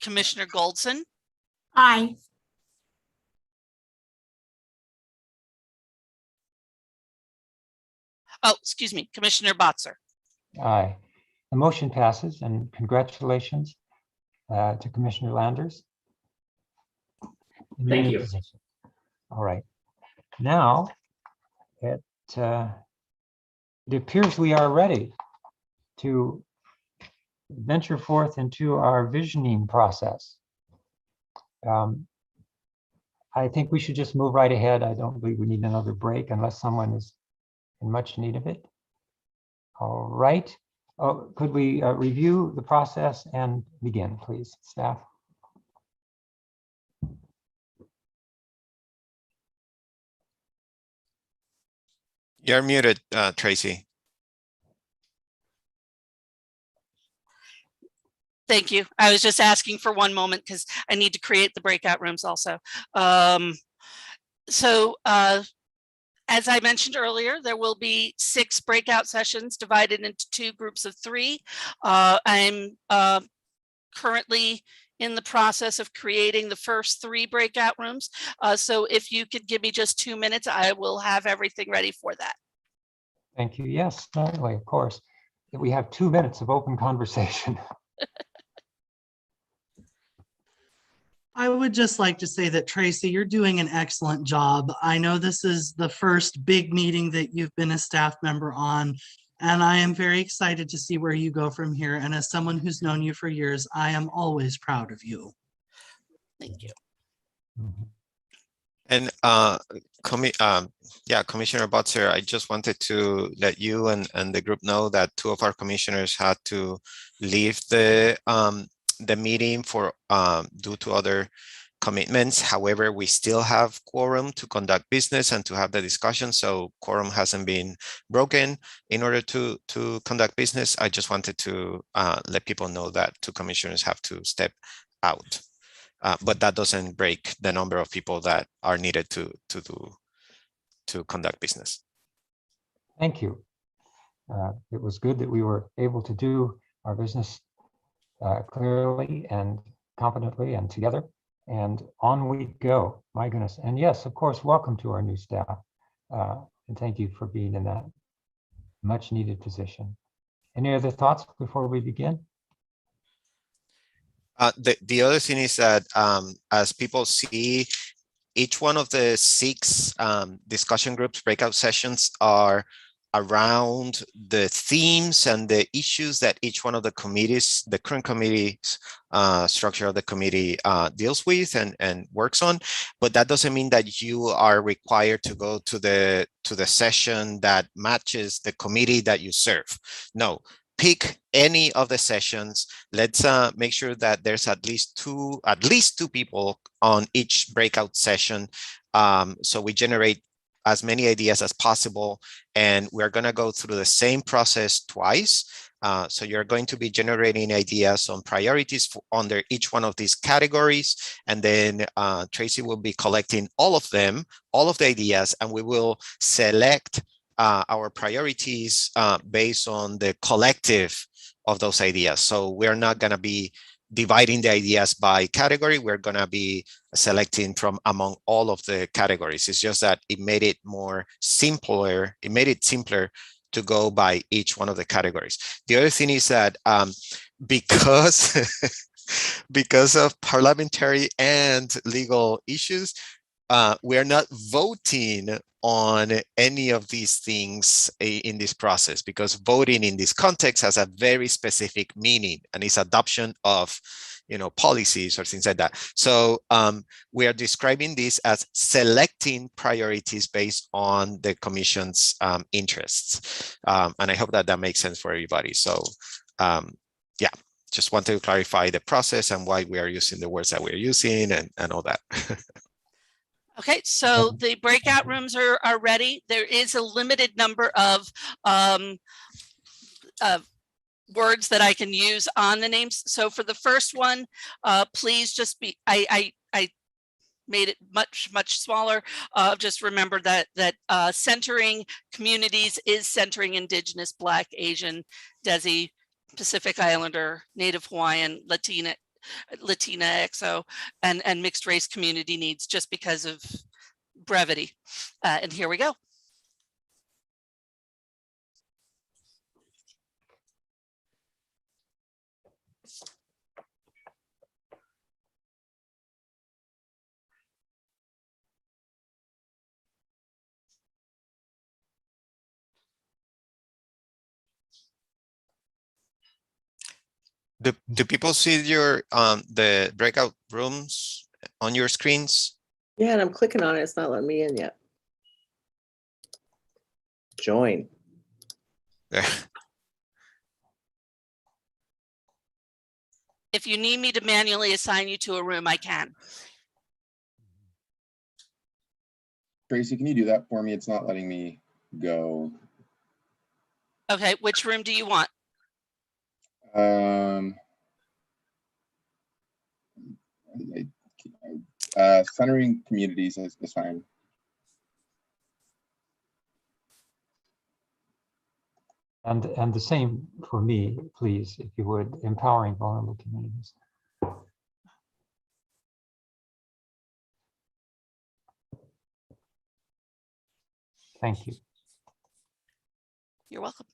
Commissioner Goldson, Aye. oh, excuse me, Commissioner Botzer. Aye. The motion passes, and congratulations to Commissioner Landers. in your Thank new you. position. All right. Now, it appears we are ready to venture forth into our visioning process. I think we should just move right ahead. I don't believe we need another break unless someone is in much need of it. All right. Oh, could we review the process and begin, please, staff? You're muted, Tracy. Thank you. I was just asking for one moment because I need to create the breakout rooms also. As I mentioned earlier, there will be 6 breakout sessions divided into 2 groups of 3. I'm currently in the process of creating the first 3 breakout rooms. So if you could give me just 2 minutes, I will have everything ready for that. Thank you. Yes, certainly, of course. We have 2 minutes of open conversation. I would just like to say that, Tracy, you're doing an excellent job. I know this is the first big meeting that you've been a staff member on, and I am very excited to see where you go from here. And as someone who's known you for years, I am always proud of you. Thank you. And Commissioner Butzer, I just wanted to let you and the group know that 2 of our commissioners had to leave the meeting for due to other commitments. However, we still have quorum to conduct business and to have the discussion. So quorum hasn't been broken in order to conduct business. I just wanted to let people know that 2 commissioners have to step out. But that doesn't break the number of people that are needed to conduct business. Thank you. It was good that we were able to do our business clearly and competently and together. And on we go. My goodness. And yes, of course, welcome to our new staff. And thank you for being in that much needed position. Any other thoughts before we begin? The other thing is that as people see, each one of the 6 discussion groups, breakout sessions are around the themes and the issues that each one of the committees, the current committees structure of the committee deals with and works on. But that doesn't mean that you are required to go to the session that matches the committee that you serve. No, pick any of the sessions. Let's make sure that there's at least two people on each breakout session. So we generate as many ideas as possible, and we're going to go through the same process twice. So you're going to be generating ideas on priorities under each one of these categories, and then Tracy will be collecting all of them, all of the ideas, and we will select our priorities based on the collective of those ideas. So we're not going to be dividing the ideas by category. We're going to be selecting from among all of the categories. It's just that it made it simpler. It made it simpler to go by each one of the categories. The other thing is that because because of parliamentary and legal issues, we are not voting on any of these things in this process, because voting in this context has a very specific meaning, and it's adoption of policies or things like that. So we are describing this as selecting priorities based on the commission's interests. And I hope that that makes sense for everybody. So yeah, just wanted to clarify the process and why we are using the words that we're using and all that. Okay, so the breakout rooms are ready. There is a limited number of words that I can use on the names. So for the first one, please just be, I made it much smaller. Just remember that centering communities is centering Indigenous, Black, Asian, Desi, Pacific Islander, Native Hawaiian, Latinx, and mixed race community needs, just because of brevity. And here we go. Do people see your the breakout rooms on your screens? Yeah, and I'm clicking on it. It's not letting me in yet. Join. If you need me to manually assign you to a room, I can. Tracy, can you do that for me? It's not letting me go. Okay, which room do you want? Centering communities is fine. And the same for me, please, if you would, empowering vulnerable communities. Thank you. You're welcome.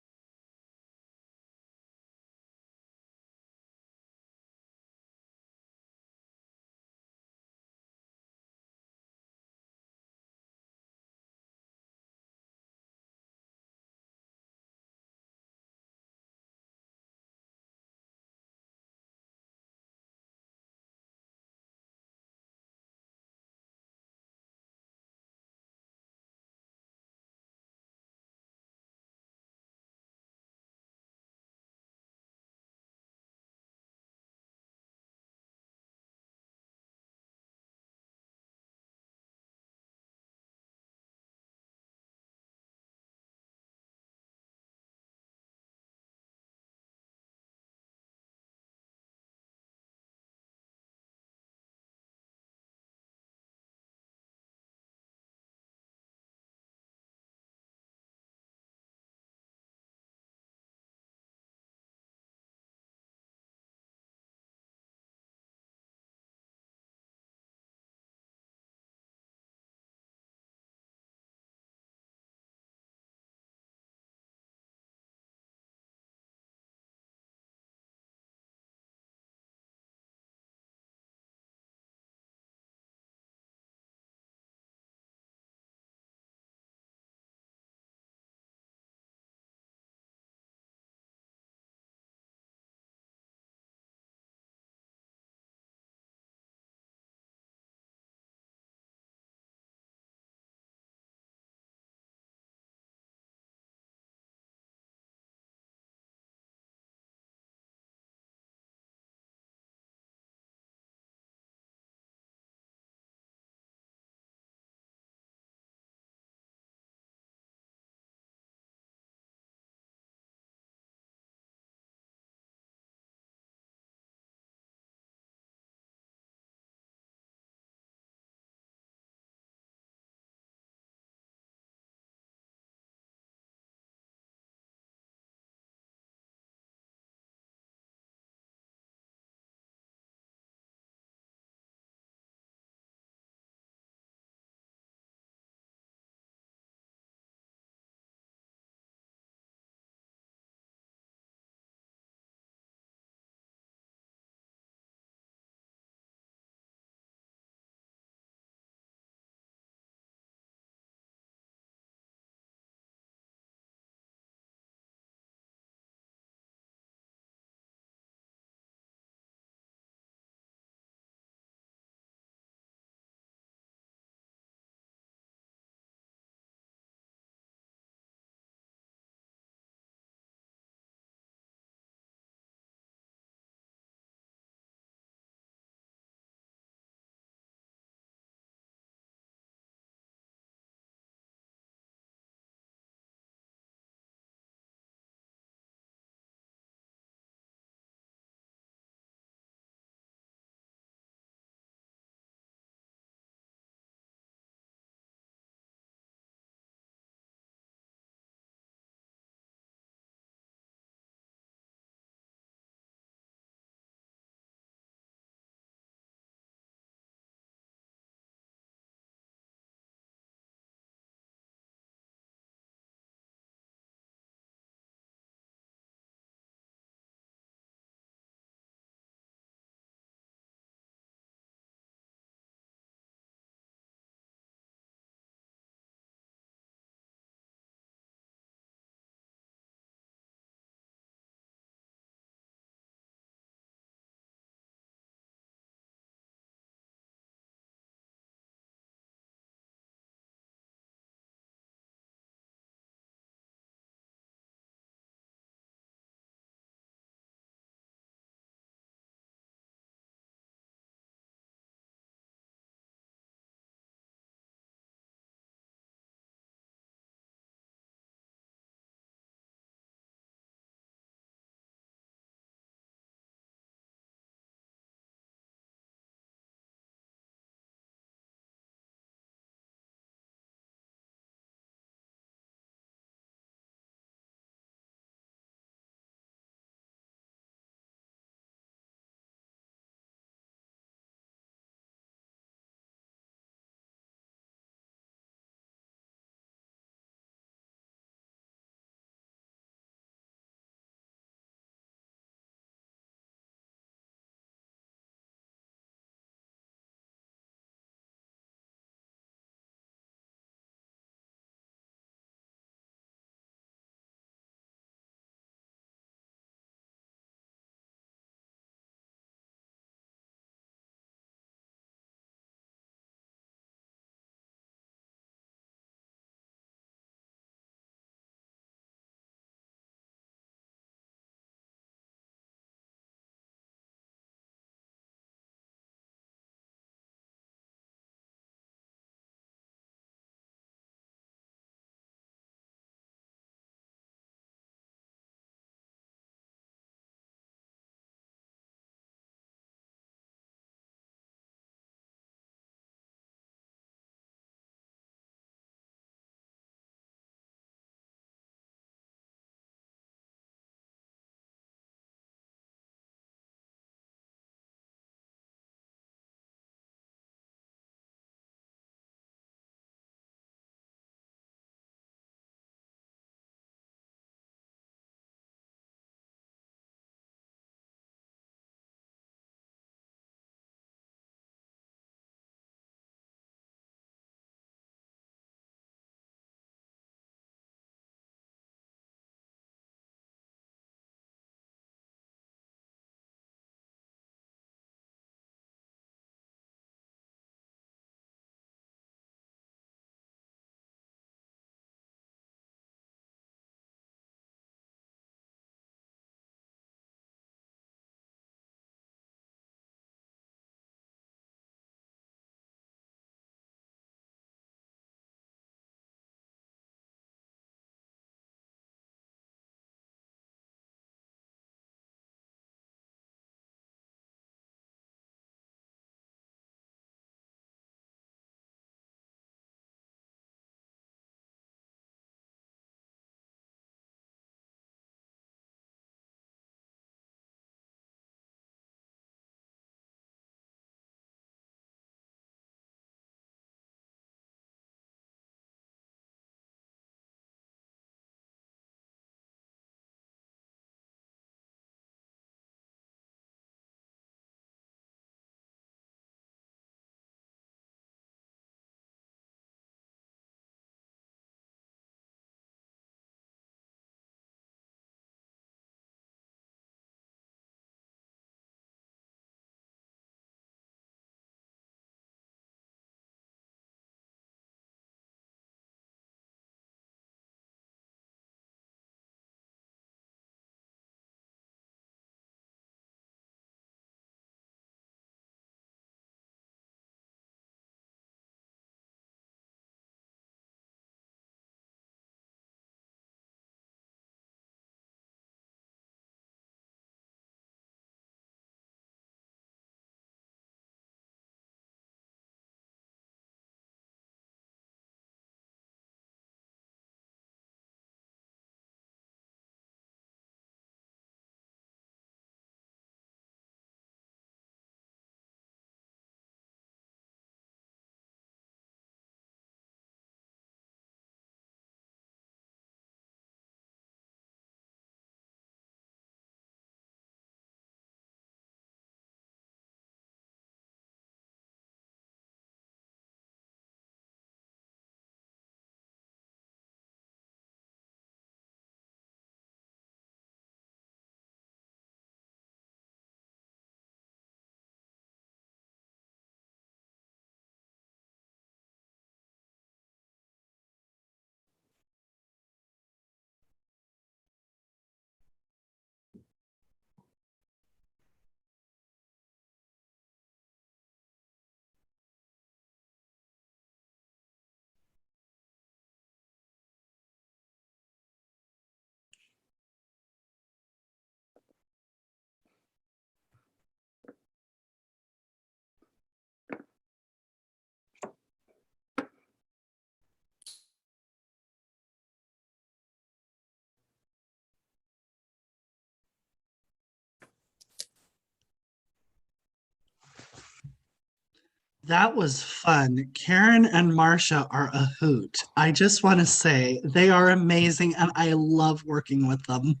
That was fun. Karen and Marcia are a hoot. I just want to say they are amazing and I love working with them.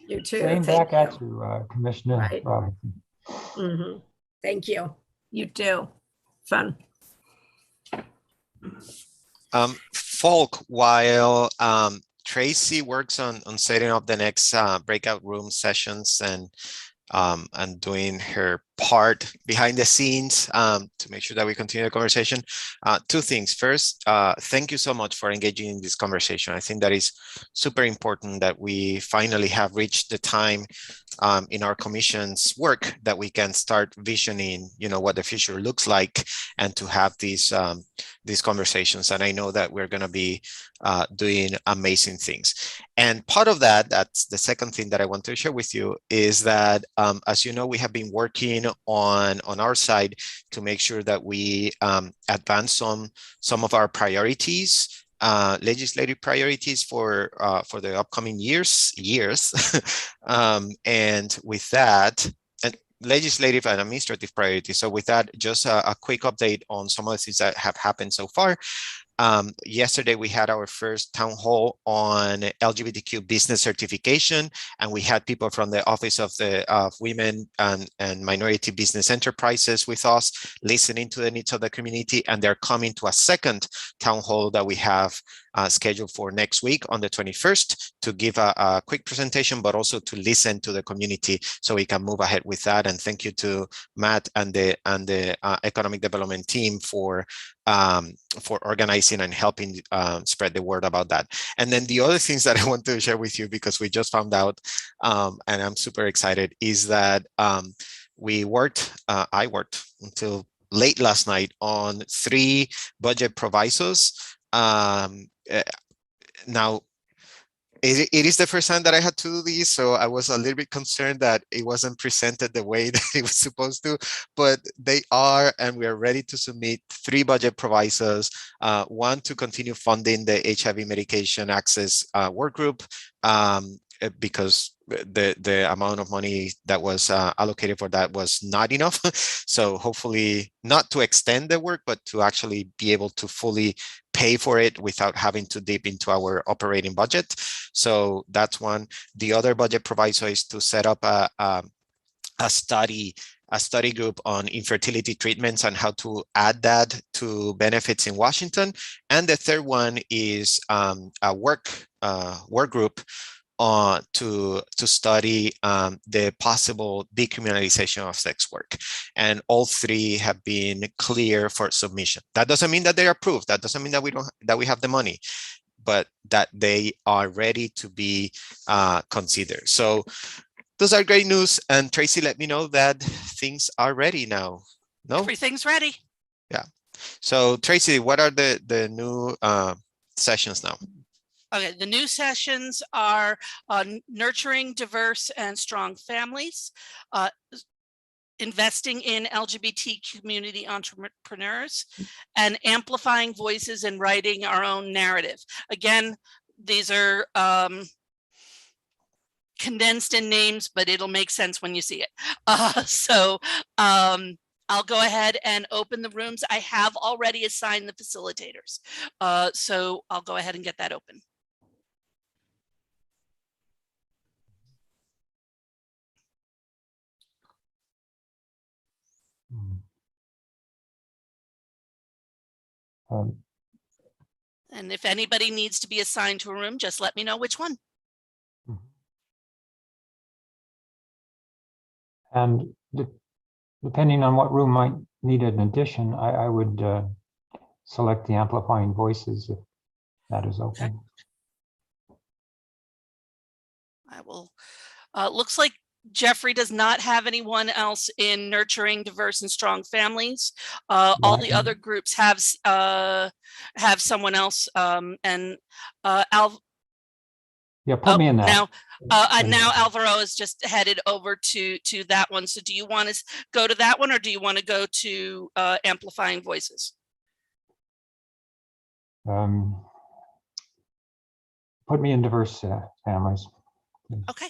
You too. Same Thank back at you. you, Commissioner Right. Robinson. Mhm. Thank you. You too. Fun. Falk, while Tracy works on setting up the next breakout room sessions and doing her part behind the scenes to make sure that we continue the conversation. Two things. First, thank you so much for engaging in this conversation. I think that is super important that we finally have reached the time in our commission's work that we can start visioning, what the future looks like, and to have these conversations. And I know that we're going to be doing amazing things. And part of that, that's the second thing that I want to share with you, is that, as you know, we have been working on our side to make sure that we advance some of our priorities, legislative priorities for the upcoming years. And with that, and legislative and administrative priorities. So with that, just a quick update on some of the things that have happened so far. Yesterday, we had our first town hall on LGBTQ business certification, and we had people from the Office of Women and Minority Business Enterprises with us, listening to the needs of the community, and they're coming to a second town hall that we have scheduled for next week on the 21st to give a quick presentation, but also to listen to the community so we can move ahead with that. And thank you to Matt and the economic development team for organizing and helping spread the word about that. And then the other things that I want to share with you, because we just found out, and I'm super excited, is that I worked until late last night on 3 budget provisos. Now, it is the first time that I had to do these, so I was a little bit concerned that it wasn't presented the way that it was supposed to, but they are, and we are ready to submit 3 budget provisos, one to continue funding the HIV medication access work group, because the amount of money that was allocated for that was not enough. So hopefully not to extend the work, but to actually be able to fully pay for it without having to dip into our operating budget. So that's one. The other budget proviso is to set up a study group on infertility treatments and how to add that to benefits in Washington. And the third one is a work group to study the possible decriminalization of sex work. And all 3 have been clear for submission. That doesn't mean that they are approved. That doesn't mean that we have the money, but that they are ready to be considered. So those are great news. And Tracy, let me know that things are ready now. No? Everything's ready. Yeah. So Tracy, what are the new sessions now? Okay, the new sessions are nurturing diverse and strong families, investing in LGBT community entrepreneurs, and amplifying voices and writing our own narrative. Again, these are condensed in names, but it'll make sense when you see it. I'll go ahead and open the rooms. I have already assigned the facilitators. So I'll go ahead and get that open. And if anybody needs to be assigned to a room, just let me know which one. And depending on what room might need an addition, I would select the amplifying voices if that is open. Okay. I will. Looks like Jeffrey does not have anyone else in nurturing diverse and strong families. All the other groups have someone else. And Al. Yeah, put me in that. Now Alvaro is just headed over to that one. So do you want to go to that one, or do you want to go to amplifying voices? Put me in diverse families. Okay.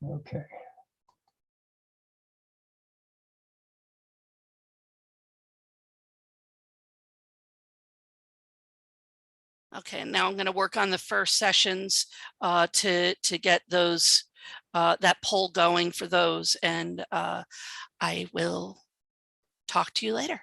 Okay. Okay, now I'm going to work on the first sessions to get those that poll going for those, and I will talk to you later.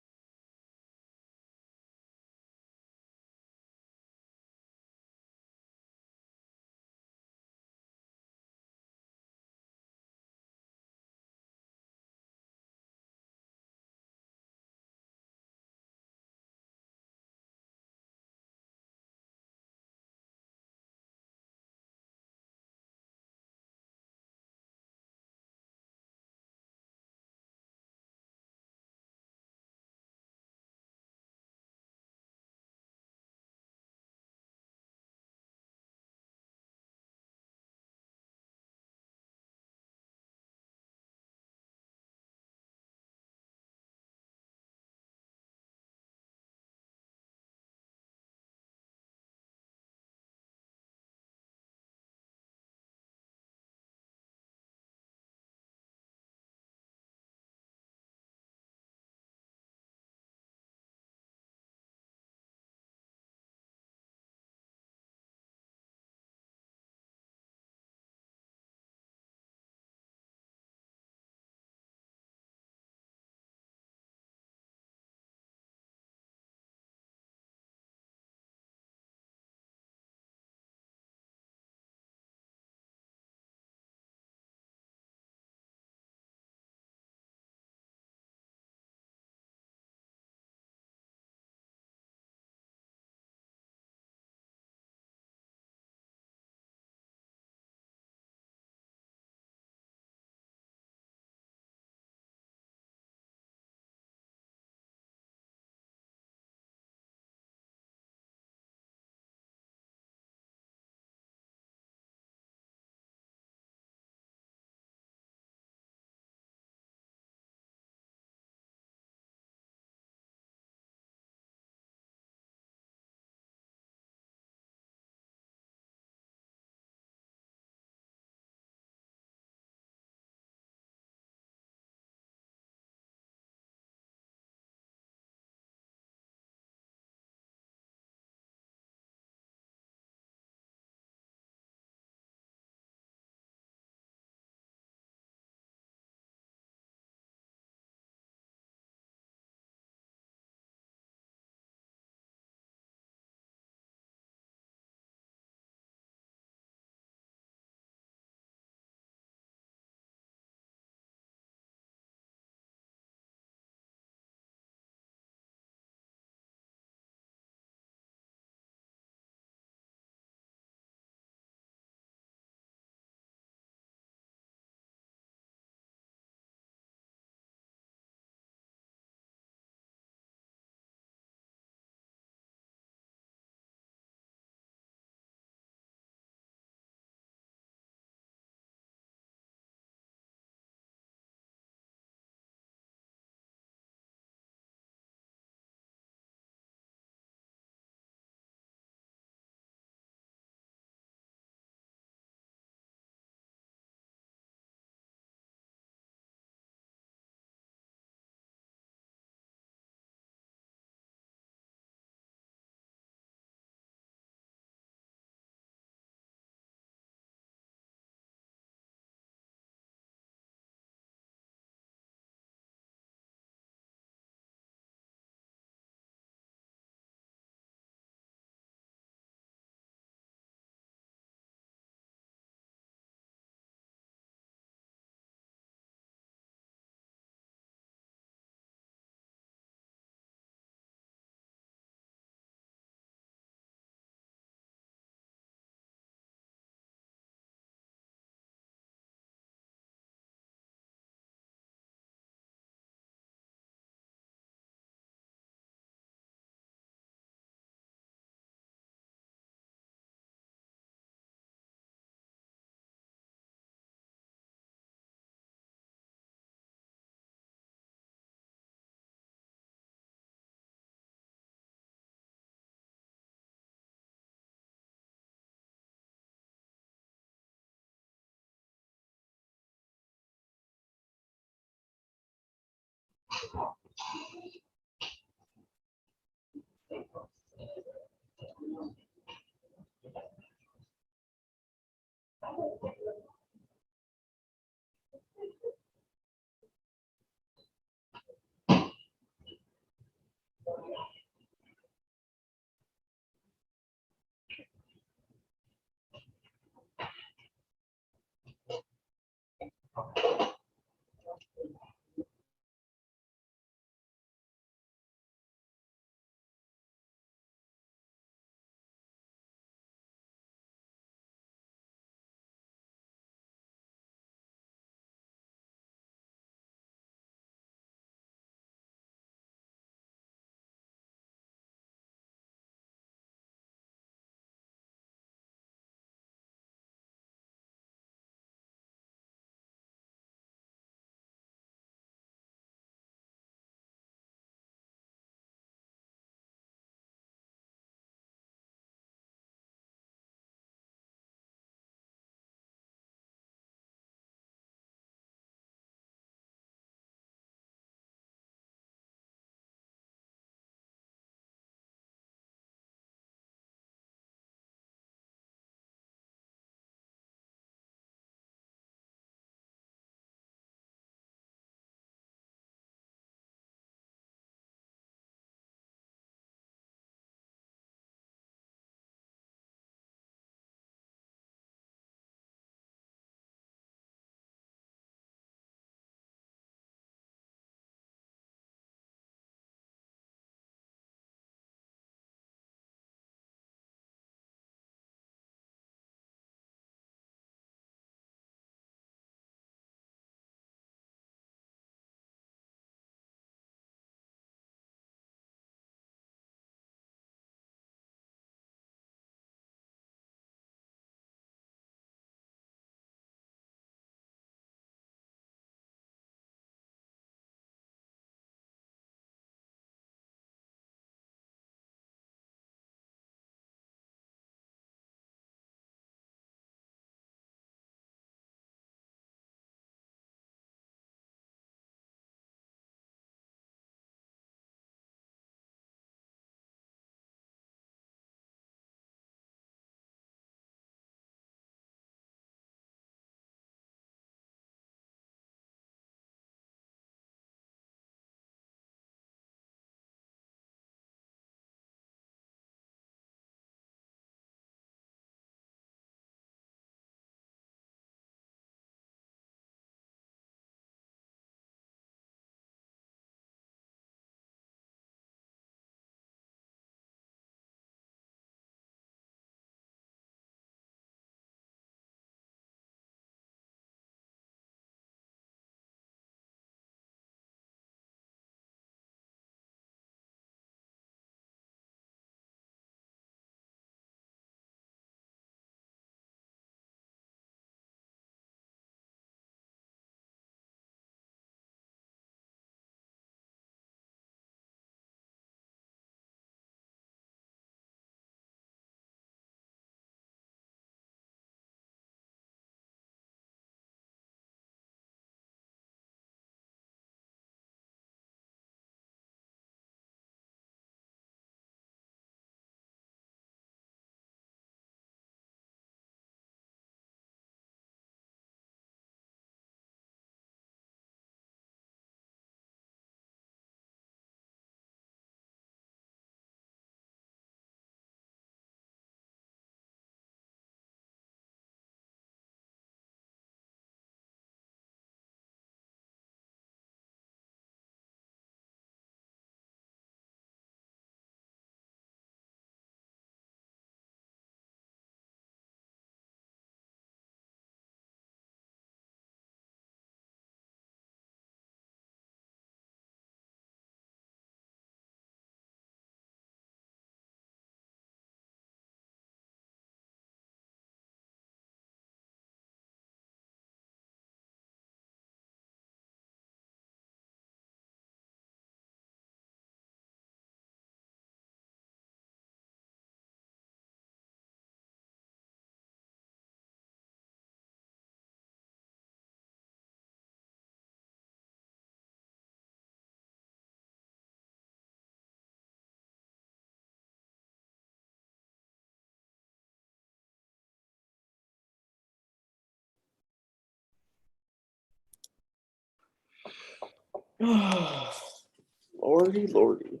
Lordy, lordy.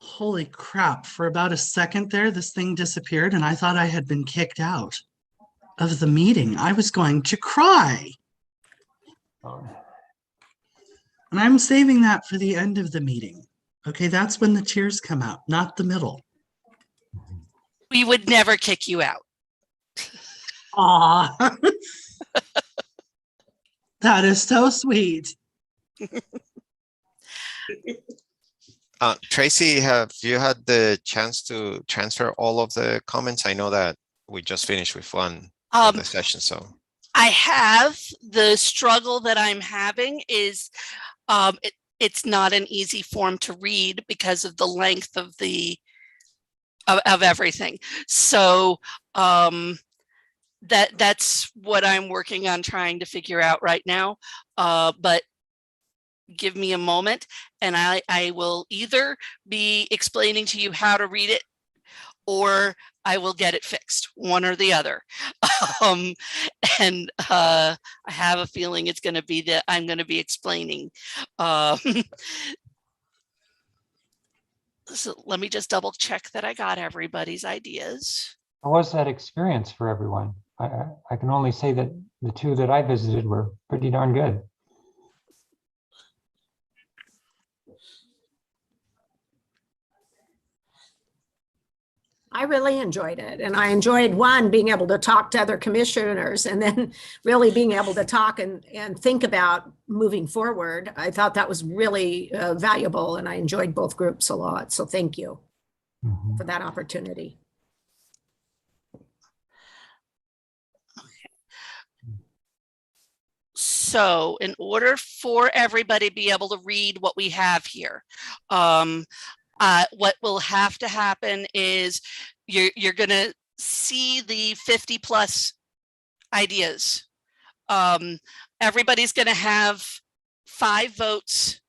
Holy crap. For about a second there, this thing disappeared and I thought I had been kicked out of the meeting. I was going to cry. Oh, And I'm saving that for the end of the meeting. Okay, that's when the tears come out, not the middle. We would never kick you out. Aw. That is so sweet. Tracy, have you had the chance to transfer all of the comments? I know that we just finished with one of the session, so. I have. The struggle that I'm having is it's not an easy form to read because of the length of of everything. So that's what I'm working on trying to figure out right now. But give me a moment and I will either be explaining to you how to read it, or I will get it fixed, one or the other. Um, and I have a feeling it's going to be that I'm going to be explaining. So let me just double check that I got everybody's ideas. How was that experience for everyone? I can only say that the two that I visited were pretty darn good. I really enjoyed it. And I enjoyed being able to talk to other commissioners and then really being able to talk and think about moving forward. I thought that was really valuable and I enjoyed both groups a lot. So thank you for that opportunity. So in order for everybody to be able to read what we have here, what will have to happen is you're going to see the 50 plus ideas. Everybody's going to have 5 votes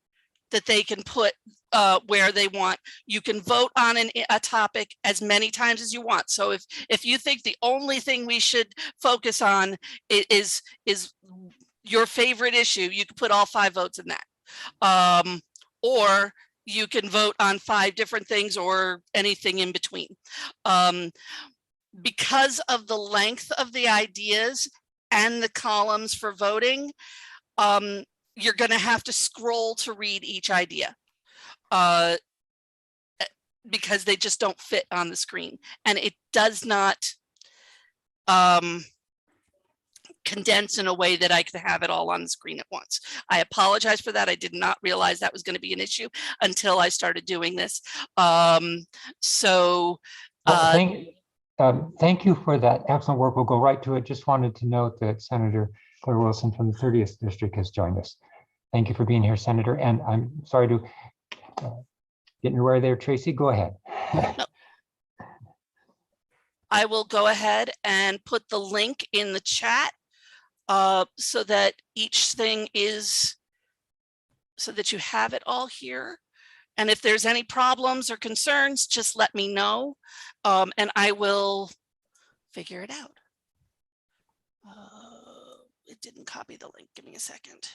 that they can put where they want. You can vote on a topic as many times as you want. So if you think the only thing we should focus on is your favorite issue, you can put all 5 votes in that. Or you can vote on 5 different things or anything in between. Because of the length of the ideas and the columns for voting, you're going to have to scroll to read each idea because they just don't fit on the screen. And it does not condense in a way that I could have it all on the screen at once. I apologize for that. I did not realize that was going to be an issue until I started doing this. Thank you for that excellent work. We'll go right to it. Just wanted to note that Senator Claire Wilson from the 30th District has joined us. Thank you for being here, Senator. And I'm sorry to get in your way there, Tracy. Go ahead. No. I will go ahead and put the link in the chat so that each thing is, so that you have it all here. And if there's any problems or concerns, just let me know and I will figure it out. It didn't copy the link. Give me a second.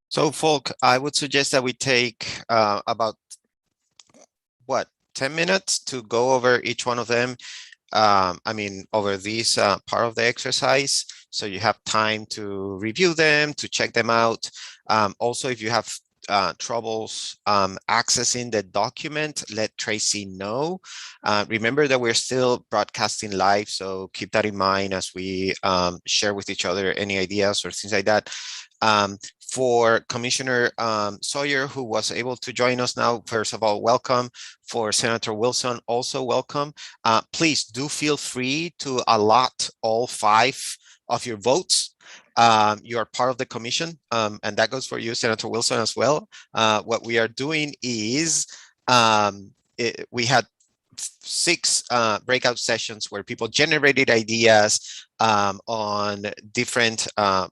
So, folk, I would suggest that we take about, 10 minutes to go over each one of them. Over this part of the exercise. So you have time to review them, to check them out. Also, if you have troubles accessing the document, let Tracy know. Remember that we're still broadcasting live, so keep that in mind as we share with each other any ideas or things like that. For Commissioner Sawyer, who was able to join us now, first of all, welcome. For Senator Wilson, also welcome. Please do feel free to allot all 5 of your votes. You are part of the commission, and that goes for you, Senator Wilson, as well. What we are doing is we had 6 breakout sessions where people generated ideas on different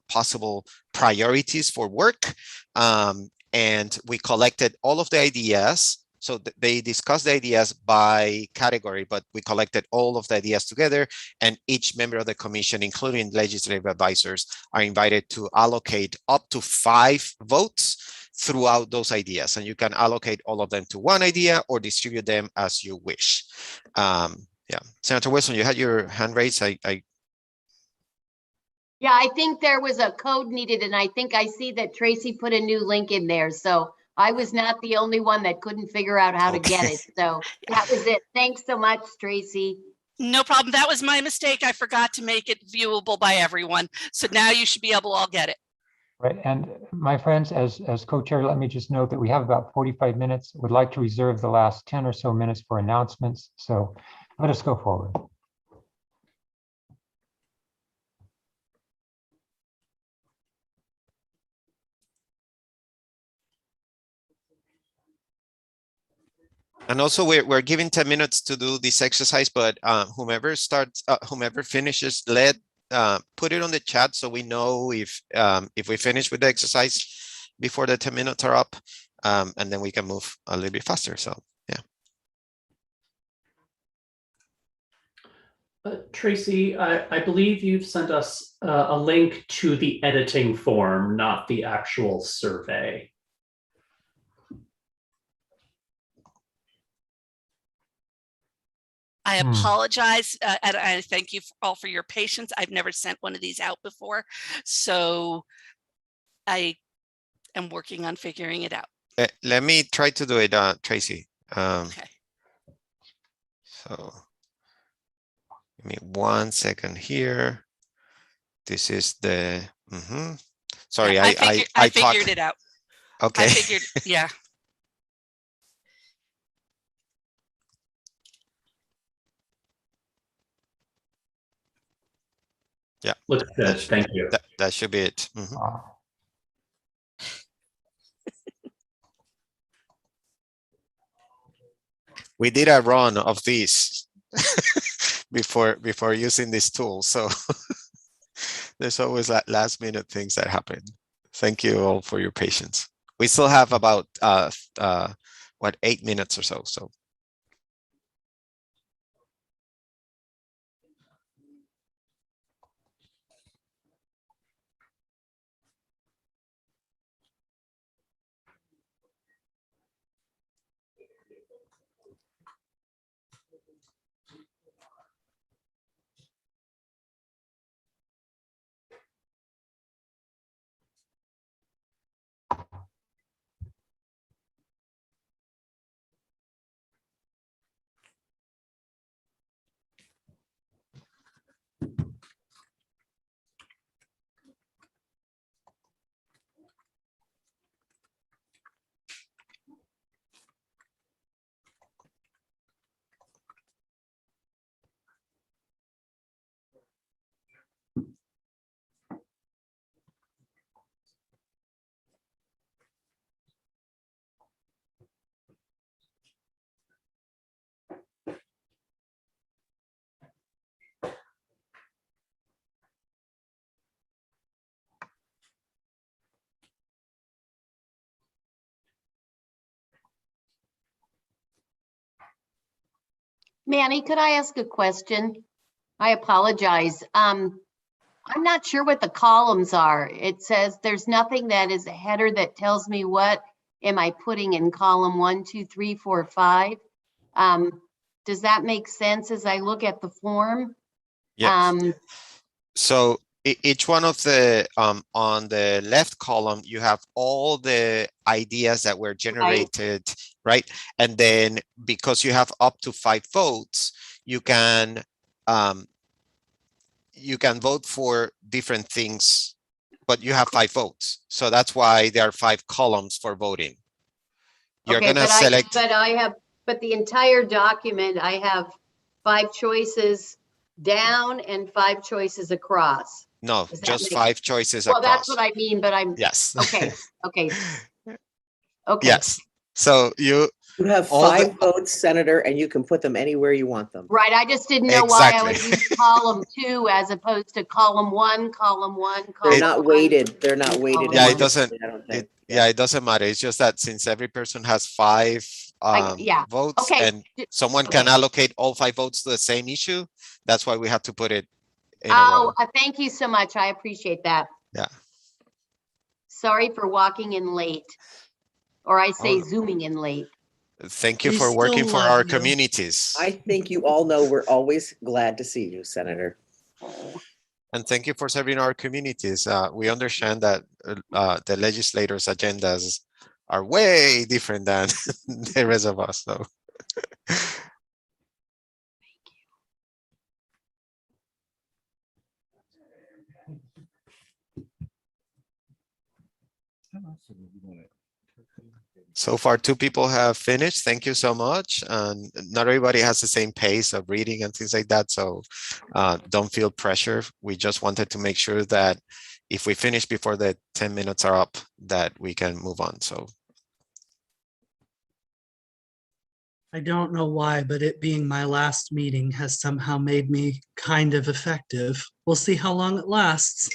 possible priorities for work, and we collected all of the ideas. So they discussed the ideas by category, but we collected all of the ideas together, and each member of the commission, including legislative advisors, are invited to allocate up to 5 votes throughout those ideas. And you can allocate all of them to one idea or distribute them as you wish. Yeah, Senator Wilson, you had your hand raised. Yeah, I think there was a code needed, and I think I see that Tracy put a new link in there. So I was not the only one that couldn't figure out how to get it. So that was it. Thanks so much, Tracy. No problem. That was my mistake. I forgot to make it viewable by everyone. So now you should be able to all get it. Right. And my friends, as co-chair, let me just note that we have about 45 minutes. Would like to reserve the last 10 or so minutes for announcements. So let us go forward. And also we're giving 10 minutes to do this exercise, but whomever finishes, put it on the chat so we know if we finish with the exercise before the 10 minutes are up, and then we can move a little bit faster. So yeah. Tracy, I believe you've sent us a link to the editing form, not the actual survey. I apologize, and I thank you all for your patience. I've never sent one of these out before, so I am working on figuring it out. Let me try to do it, Tracy. Okay. So give me 1 second here. This is the, sorry, Yeah, I figured talked. it out. Okay. I figured, yeah. Yeah. Looks good. Thank you. That should be it. We did a run of these before using this tool, so there's always last minute things that happen. Thank you all for your patience. We still have about 8 minutes or so. Manny, could I ask a question? I apologize. I'm not sure what the columns are. It says there's nothing that is a header that tells me what am I putting in column 1, 2, 3, 4, 5. Does that make sense as I look at the form? Yeah. So each one of the on the left column, you have all the ideas that were generated, right? And then because you have up to 5 votes, you can vote for different things, but you have 5 votes. So that's why there are 5 columns for voting. You're Okay, gonna select. But the entire document, I have 5 choices down and 5 choices across. No, just 5 choices Well, across. that's what I mean, but I'm. Yes. Okay. Yes. So you have 5 votes, Senator, and you can put them anywhere you want them. Right. I just didn't know why I would use column 2 as opposed to column 1, column 1. They're not weighted. They're not weighted. Yeah, it doesn't. It doesn't matter. It's just that since every person has 5 votes, and someone can allocate all 5 votes to the same issue, that's why we have to put it in a row. Thank you so much. I appreciate that. Yeah. Sorry for walking in late, or I say zooming in late. Thank you for working for our communities. I think you all know we're always glad to see you, Senator. And thank you for serving our communities. We understand that the legislators' agendas are way different than the rest of us. So. So far, 2 people have finished. Thank you so much. And not everybody has the same pace of reading and things like that. So don't feel pressure. We just wanted to make sure that if we finish before the 10 minutes are up, that we can move on. So. I don't know why, but it being my last meeting has somehow made me kind of effective. We'll see how long it lasts.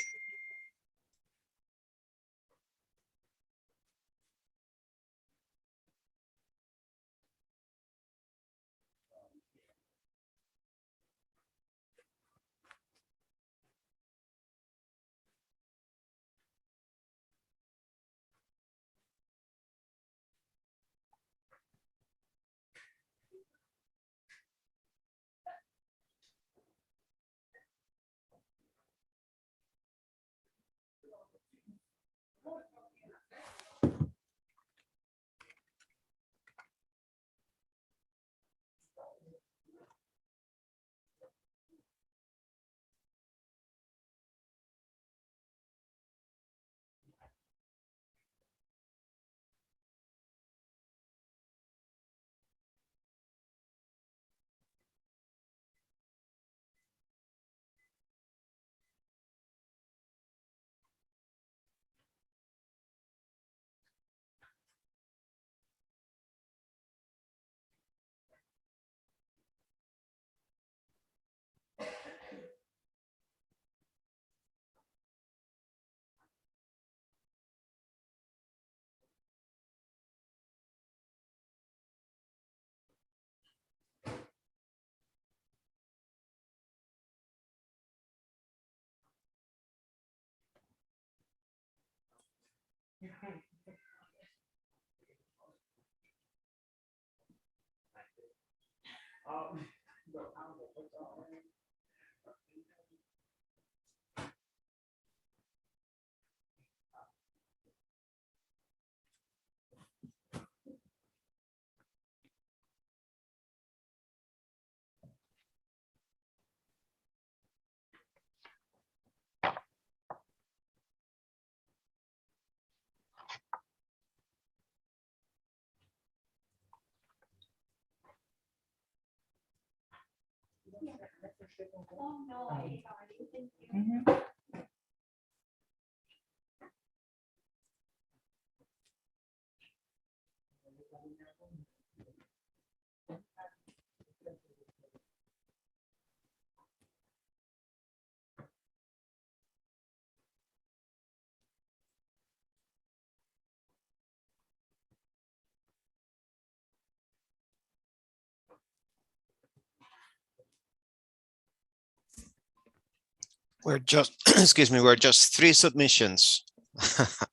We're just, excuse me, we're just 3 submissions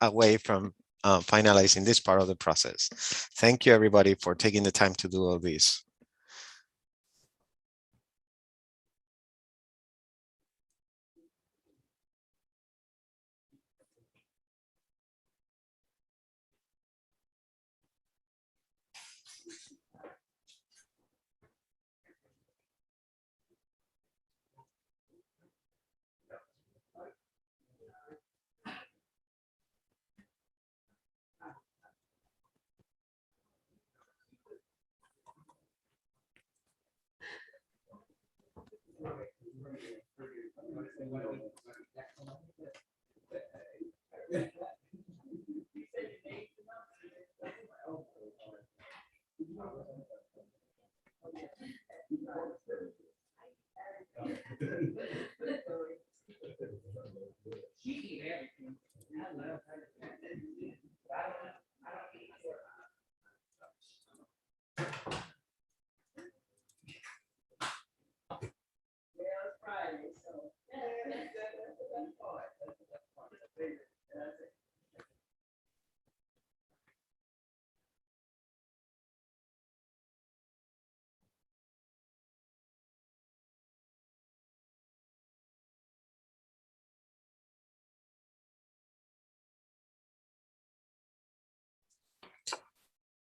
away from finalizing this part of the process. Thank you, everybody, for taking the time to do all this.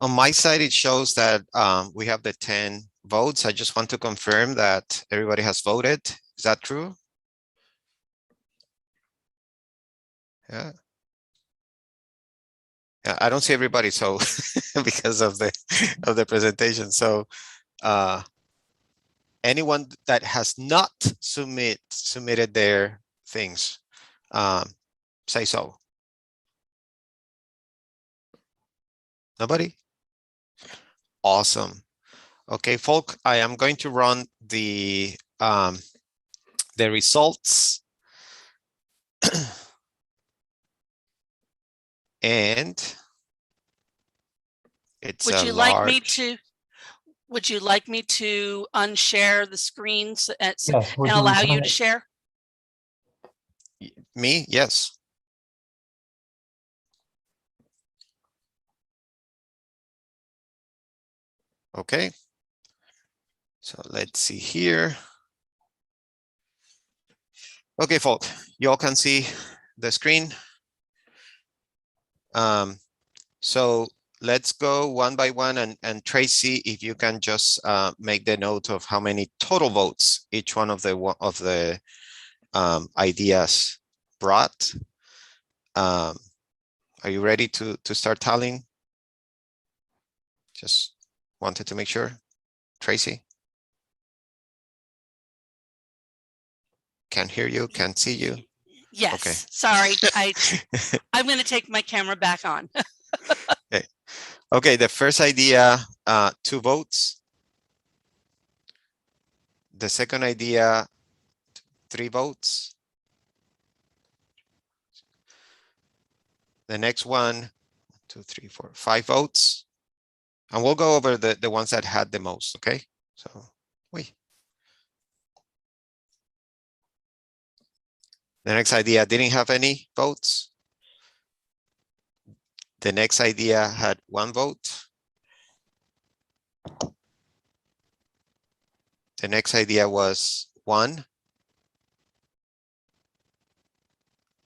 On my side, it shows that we have the 10 votes. I just want to confirm that everybody has voted. Is that true? Yeah. Yeah, I don't see everybody, so because of the presentation. So anyone that has not submitted their things, say so. Nobody? Awesome. Okay, folk, I am going to run the results. And it's Would a you like me large. to, would you like me to unshare the screens and Yes, would you allow you kind to of- share? Me? Yes. Okay. So let's see here. Okay, folks, you all can see the screen. So let's go one by one, and Tracy, if you can just make the note of how many total votes each one of the ideas brought. Are you ready to start tallying? Just wanted to make sure. Tracy? Can't hear you, can't see you. Yes, Okay. sorry. I'm going to take my camera back on. Okay. Okay, the first idea, 2 votes. The second idea, 3 votes. The next one, 2, 3, 4, 5 votes. And we'll go over the ones that had the most, okay? So, wait. The next idea didn't have any votes. The next idea had 1 vote. The next idea was 1.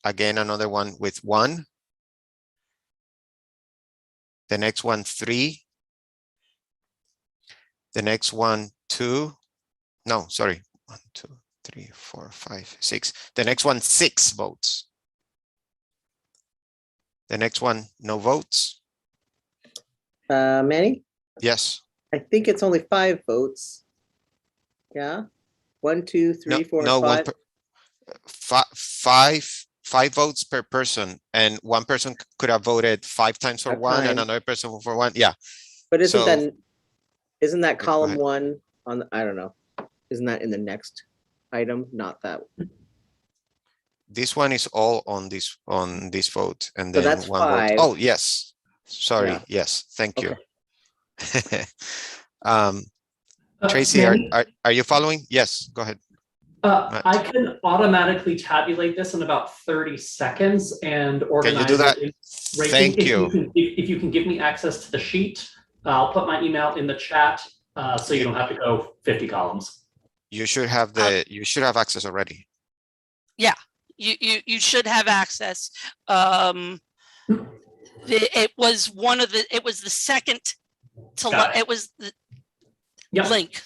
Again, another one with 1. The next one, 3. The next one, 2. No, sorry. 1, 2, 3, 4, 5, 6. The next one, 6 votes. The next one, no votes. Manny, Yes. I think it's only 5 votes. Yeah. 1, 2, 3, 4, No, 5. Five votes per person, and one person could have voted 5 times for At one, and time. another person for one. Yeah. But isn't So- that go column ahead. 1 on I don't know. Isn't that in the next item? Not that. This one is all on this vote, and So then that's one vote. 5. Oh, yes. Sorry. Yeah. Yes. Thank you. Okay. Tracy, Manny? are you following? Yes. Go ahead. I can automatically tabulate this in about 30 seconds and organize Can you do that? it. in- Thank if you. if you can give me access to the sheet, I'll put my email in the chat so you don't have to go 50 columns. You should have access already. You should have access. It was the second to, Got it. it was the Yep. link.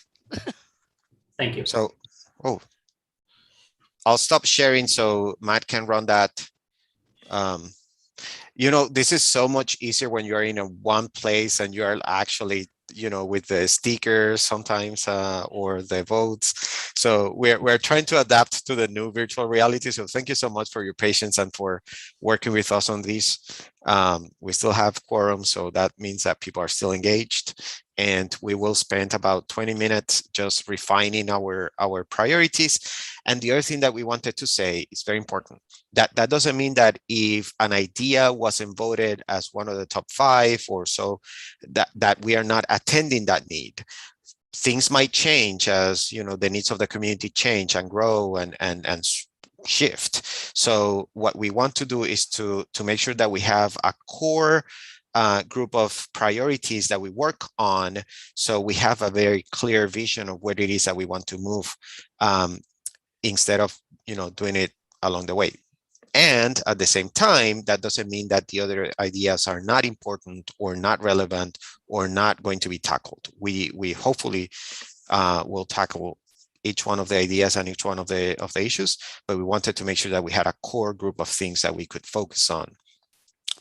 Thank you. So, I'll stop sharing so Matt can run that. This is so much easier when you're in one place and you're actually, with the stickers sometimes or the votes. So we're trying to adapt to the new virtual reality. So thank you so much for your patience and for working with us on this. We still have quorum, so that means that people are still engaged. And we will spend about 20 minutes just refining our priorities. And the other thing that we wanted to say is very important. That doesn't mean that if an idea wasn't voted as one of the top 5 or so, that we are not attending that need. Things might change as the needs of the community change and grow and shift. So what we want to do is to make sure that we have a core group of priorities that we work on, so we have a very clear vision of what it is that we want to move, instead of doing it along the way. And at the same time, that doesn't mean that the other ideas are not important or not relevant or not going to be tackled. We hopefully will tackle each one of the ideas and each one of the issues, but we wanted to make sure that we had a core group of things that we could focus on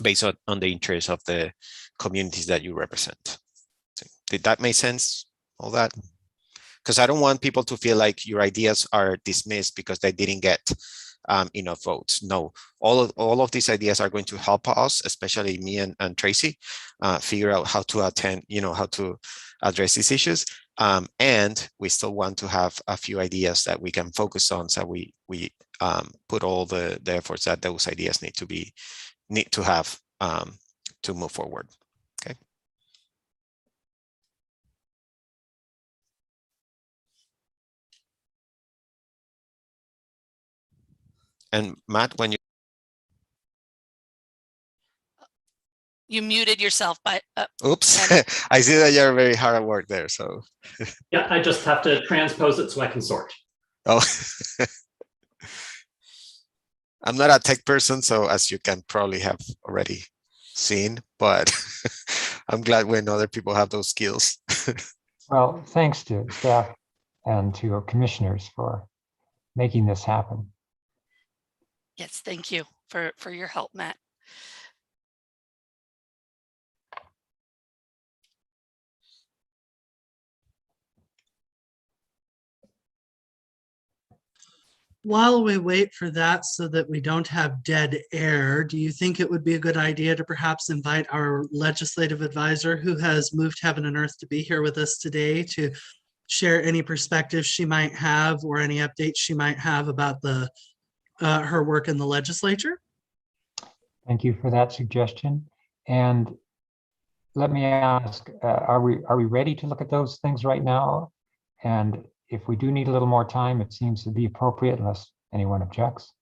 based on the interests of the communities that you represent. Did that make sense? All that? Because I don't want people to feel like your ideas are dismissed because they didn't get enough votes. No, all of these ideas are going to help us, especially me and Tracy, figure out how to how to address these issues. And we still want to have a few ideas that we can focus on, so we put all the efforts that those ideas need to have to move forward. Okay. And Matt, when You muted yourself by. Oops, I see that you're very hard at work there. So Yeah, I just have to transpose it so I can sort. oh, I'm not a tech person, so as you can probably have already seen, but I'm glad when other people have those skills. Well, thanks to staff and to our commissioners for making this happen. Yes, thank you for your help, Matt. While we wait for that so that we don't have dead air, do you think it would be a good idea to perhaps invite our legislative advisor, who has moved heaven and earth to be here with us today, to share any perspectives she might have or any updates she might have about her work in the legislature? Thank you for that suggestion. And let me ask, are we ready to look at those things right now? And if we do need a little more time, it seems to be appropriate unless anyone objects.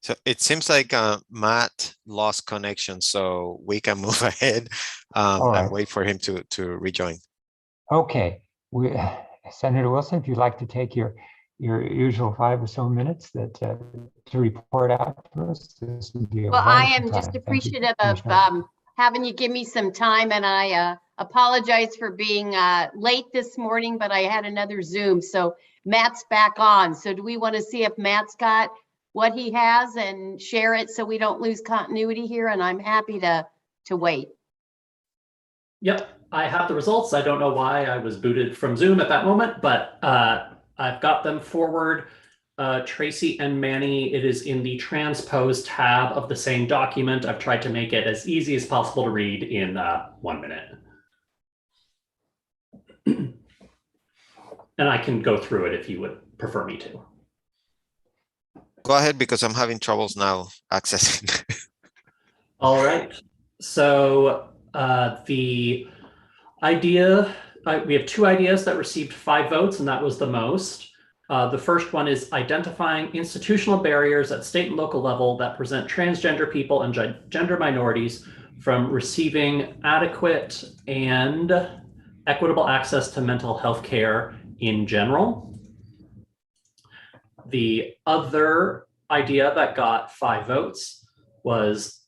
So it seems like Matt lost connection, so we can move ahead All right. and wait for him to rejoin. Okay, Senator Wilson, if you'd like to take your usual 5 or so minutes that to report out to us, this would be a Well, I wonderful am time. just Thank you, appreciative of Commissioner. having you give me some time, and I apologize for being late this morning, but I had another Zoom, so Matt's back on. So do we want to see if Matt's got what he has and share it so we don't lose continuity here? And I'm happy to wait. Yep, I have the results. I don't know why I was booted from Zoom at that moment, but I've got them forward. Tracy and Manny, it is in the transpose tab of the same document. I've tried to make it as easy as possible to read in 1 minute. And I can go through it if you would prefer me to. Go ahead, because I'm having troubles now accessing. All right. So the idea, we have 2 ideas that received 5 votes, and that was the most. The first one is identifying institutional barriers at state and local level that present transgender people and gender minorities from receiving adequate and equitable access to mental health care in general. The other idea that got 5 votes was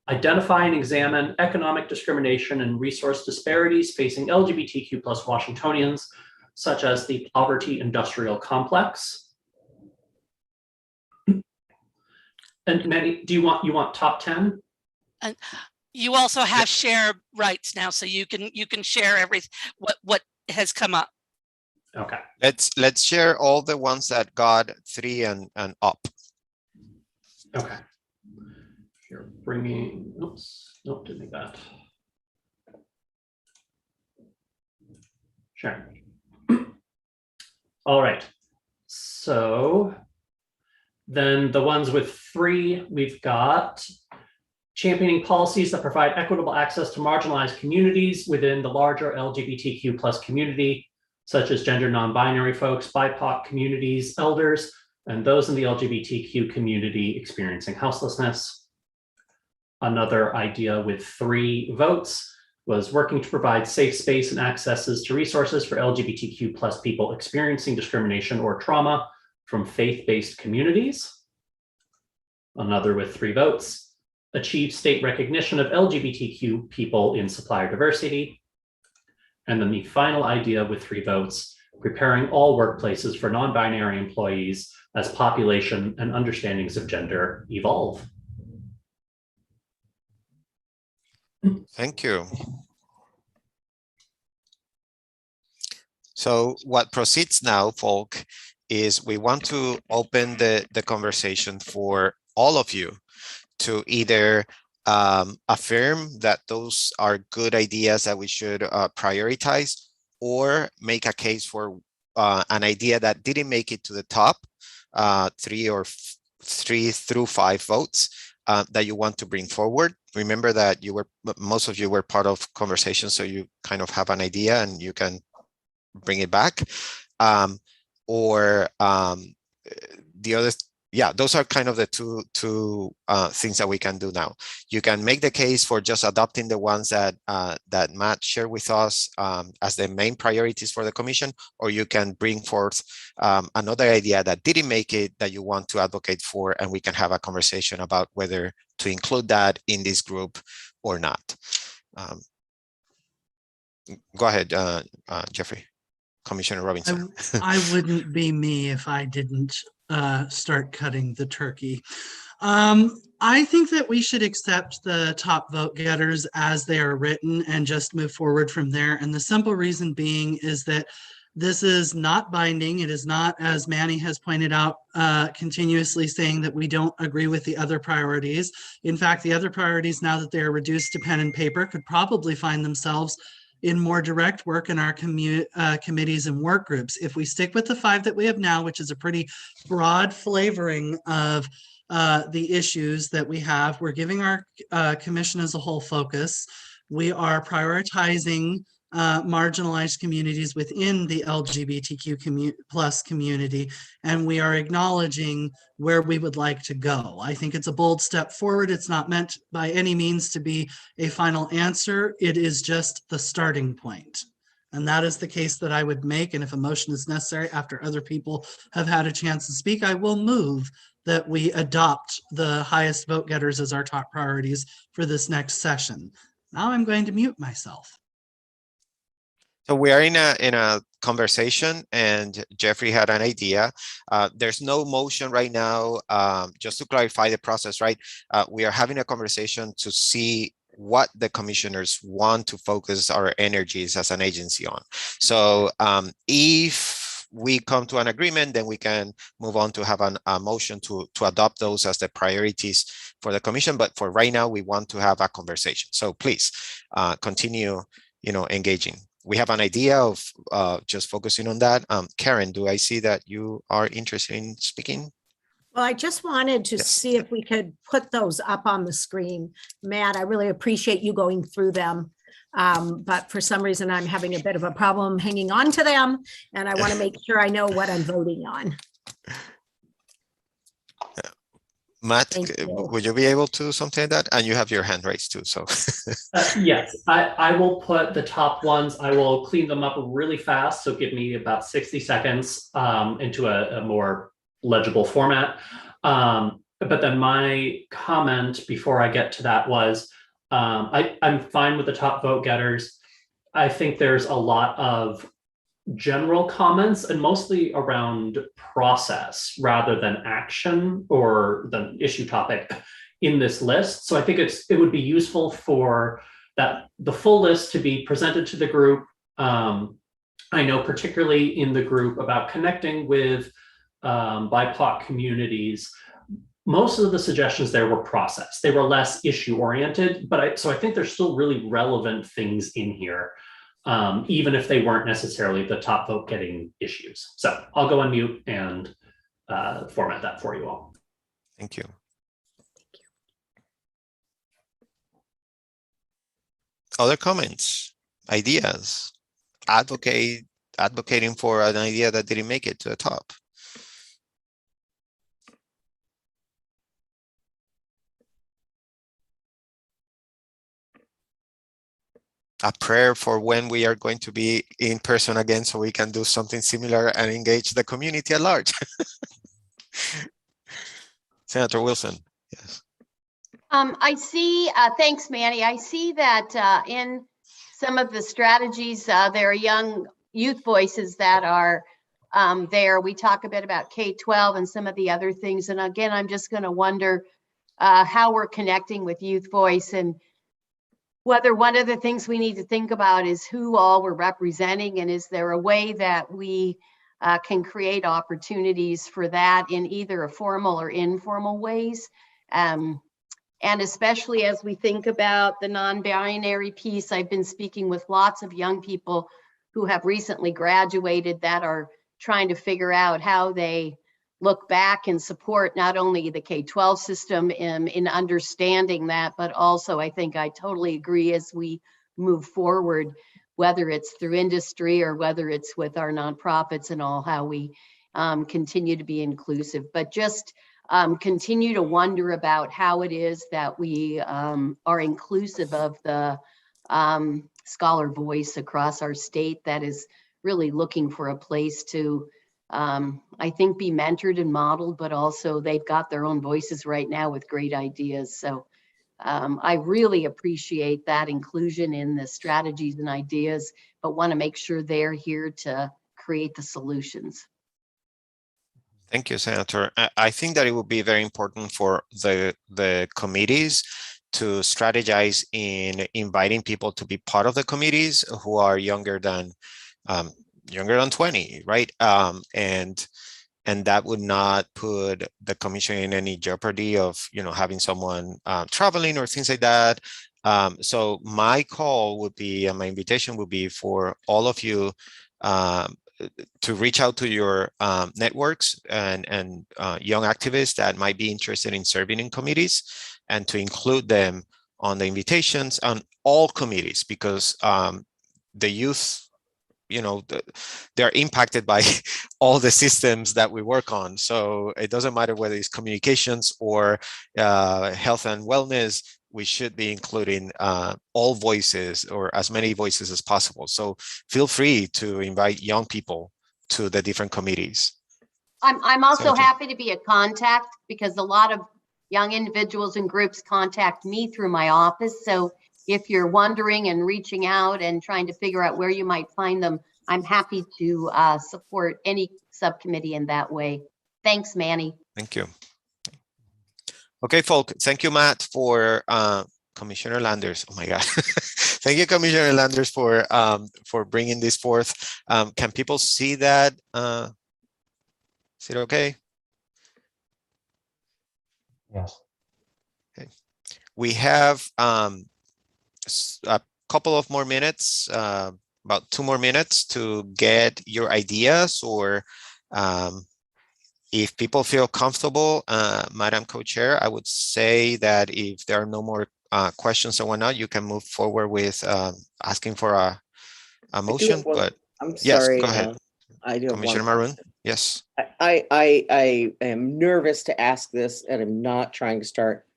identify and examine economic discrimination and resource disparities facing LGBTQ+ Washingtonians, such as the poverty industrial complex. And Manny, do you want top 10? And you also have share rights now, so you can share everything what has come up. Okay. Let's share all the ones that got 3 and up. Okay. You're bringing, oops, nope, didn't make that. Sure. All right. So then the ones with 3, we've got championing policies that provide equitable access to marginalized communities within the larger LGBTQ+ community, such as gender non-binary folks, BIPOC communities, elders, and those in the LGBTQ community experiencing houselessness. Another idea with 3 votes was working to provide safe space and accesses to resources for LGBTQ+ people experiencing discrimination or trauma from faith-based communities. Another with 3 votes, achieve state recognition of LGBTQ people in supplier diversity. And then the final idea with 3 votes, preparing all workplaces for non-binary employees as population and understandings of gender evolve. Thank you. So what proceeds now, folk, is we want to open the conversation for all of you to either affirm that those are good ideas that we should prioritize, or make a case for an idea that didn't make it to the top 3 through 5 votes that you want to bring forward. Remember that most of you were part of conversations, so you kind of have an idea and you can bring it back. The other, yeah, those are kind of the two things that we can do now. You can make the case for just adopting the ones that that Matt shared with us as the main priorities for the commission, or you can bring forth another idea that didn't make it that you want to advocate for, and we can have a conversation about whether to include that in this group or not. Go ahead, Jeffrey. Commissioner Robinson. I wouldn't be me if I didn't start cutting the turkey. I think that we should accept the top vote getters as they are written and just move forward from there. And the simple reason being is that this is not binding. It is not, as Manny has pointed out, continuously saying that we don't agree with the other priorities. In fact, the other priorities, now that they are reduced to pen and paper, could probably find themselves in more direct work in our committees and work groups. If we stick with the 5 that we have now, which is a pretty broad flavoring of the issues that we have, we're giving our commission as a whole focus. We are prioritizing marginalized communities within the LGBTQ plus community, and we are acknowledging where we would like to go. I think it's a bold step forward. It's not meant by any means to be a final answer. It is just the starting point. And that is the case that I would make. And if a motion is necessary after other people have had a chance to speak, I will move that we adopt the highest vote getters as our top priorities for this next session. Now I'm going to mute myself. So we are in a conversation, and Jeffrey had an idea. There's no motion right now. Just to clarify the process, right? We are having a conversation to see what the commissioners want to focus our energies as an agency on. So if we come to an agreement, then we can move on to have a motion to adopt those as the priorities for the commission. But for right now, we want to have a conversation. So please continue, engaging. We have an idea of just focusing on that. Karen, do I see that you are interested in speaking? Well, I just wanted to Yes. see if we could put those up on the screen. Matt, I really appreciate you going through them. But for some reason, I'm having a bit of a problem hanging on to them, and I want to make sure I know what I'm voting on. Matt, Thank you. would you be able to do something like that? And you have your hand raised too, so. Yes, I will put the top ones. I will clean them up really fast. So give me about 60 seconds into a more legible format. But then my comment before I get to that was, I'm fine with the top vote getters. I think there's a lot of general comments and mostly around process rather than action or the issue topic in this list. So I think it would be useful for the full list to be presented to the group. I know particularly in the group about connecting with BIPOC communities, most of the suggestions there were process. They were less issue oriented, so I think there's still really relevant things in here, even if they weren't necessarily the top vote getting issues. So I'll go on mute and format that for you all. Thank you. Other comments, ideas, advocating for an idea that didn't make it to the top. A prayer for when we are going to be in person again so we can do something similar and engage the community at large. Senator Wilson, yes. I see, thanks, Manny. I see that in some of the strategies, there are young youth voices that are there. We talk a bit about K-12 and some of the other things. And again, I'm just going to wonder how we're connecting with youth voice, and whether one of the things we need to think about is who all we're representing, and is there a way that we can create opportunities for that in either a formal or informal ways. And especially as we think about the non-binary piece, I've been speaking with lots of young people who have recently graduated that are trying to figure out how they look back and support not only the K-12 system in understanding that, but also I think I totally agree as we move forward, whether it's through industry or whether it's with our nonprofits and all, how we continue to be inclusive. But just continue to wonder about how it is that we are inclusive of the scholar voice across our state that is really looking for a place to, I think, be mentored and modeled, but also they've got their own voices right now with great ideas. So I really appreciate that inclusion in the strategies and ideas, but want to make sure they're here to create the solutions. Thank you, Senator. I think that it would be very important for the committees to strategize in inviting people to be part of the committees who are younger than 20, right? And that would not put the commission in any jeopardy of, having someone traveling or things like that. So my call would be, and my invitation would be for all of you to reach out to your networks and young activists that might be interested in serving in committees, and to include them on the invitations on all committees, because the youth, they're impacted by all the systems that we work on. So it doesn't matter whether it's communications or health and wellness, we should be including all voices or as many voices as possible. So feel free to invite young people to the different committees. I'm also Senator. happy to be a contact because a lot of young individuals and groups contact me through my office. So if you're wondering and reaching out and trying to figure out where you might find them, I'm happy to support any subcommittee in that way. Thanks, Manny. Thank you. Okay, folk. Thank you, Matt, for Commissioner Landers. Oh my God. Thank you, Commissioner Landers, for bringing this forth. Can people see that? Is it okay? Yes. Okay. We have a couple of more minutes, about 2 more minutes to get your ideas, or if people feel comfortable, Madam Co-Chair, I would say that if there are no more questions or whatnot, you can move forward with asking for a motion. But I'm yes, sorry. go ahead. I do have Commissioner one Maroon. question. Yes. I am nervous to ask this, and I'm not trying to start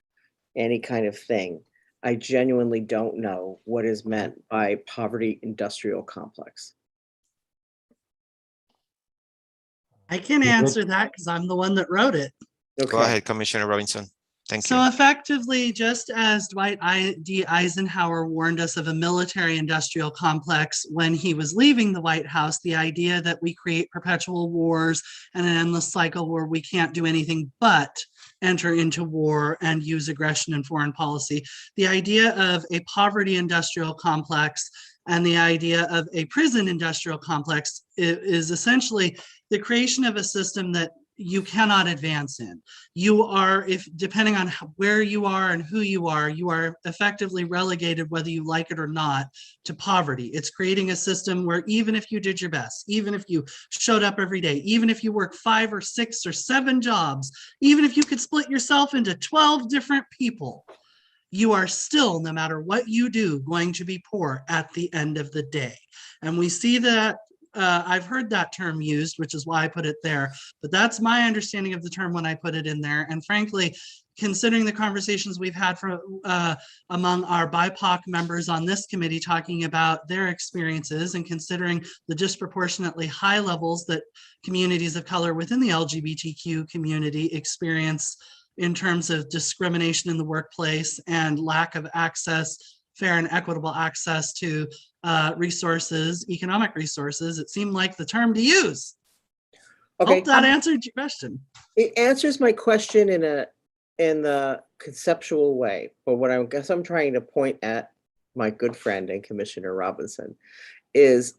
any kind of thing. I genuinely don't know what is meant by poverty industrial complex. I can answer that because I'm the one that wrote it. Okay. Go ahead, Commissioner Robinson. Thank So you. effectively, just as Dwight D. Eisenhower warned us of a military industrial complex when he was leaving the White House, the idea that we create perpetual wars and an endless cycle where we can't do anything but enter into war and use aggression in foreign policy. The idea of a poverty industrial complex and the idea of a prison industrial complex is essentially the creation of a system that you cannot advance in. You are, if depending on where you are and who you are effectively relegated, whether you like it or not, to poverty. It's creating a system where even if you did your best, even if you showed up every day, even if you work 5 or 6 or 7 jobs, even if you could split yourself into 12 different people, you are still, no matter what you do, going to be poor at the end of the day. And we see that I've heard that term used, which is why I put it there, but that's my understanding of the term when I put it in there. And frankly, considering the conversations we've had among our BIPOC members on this committee talking about their experiences, and considering the disproportionately high levels that communities of color within the LGBTQ community experience in terms of discrimination in the workplace and lack of access, fair and equitable access to resources, economic resources, it seemed like the term to use. Okay. Hope that answered your question. It answers my question in the conceptual way, but what I guess I'm trying to point at, my good friend and Commissioner Robinson, is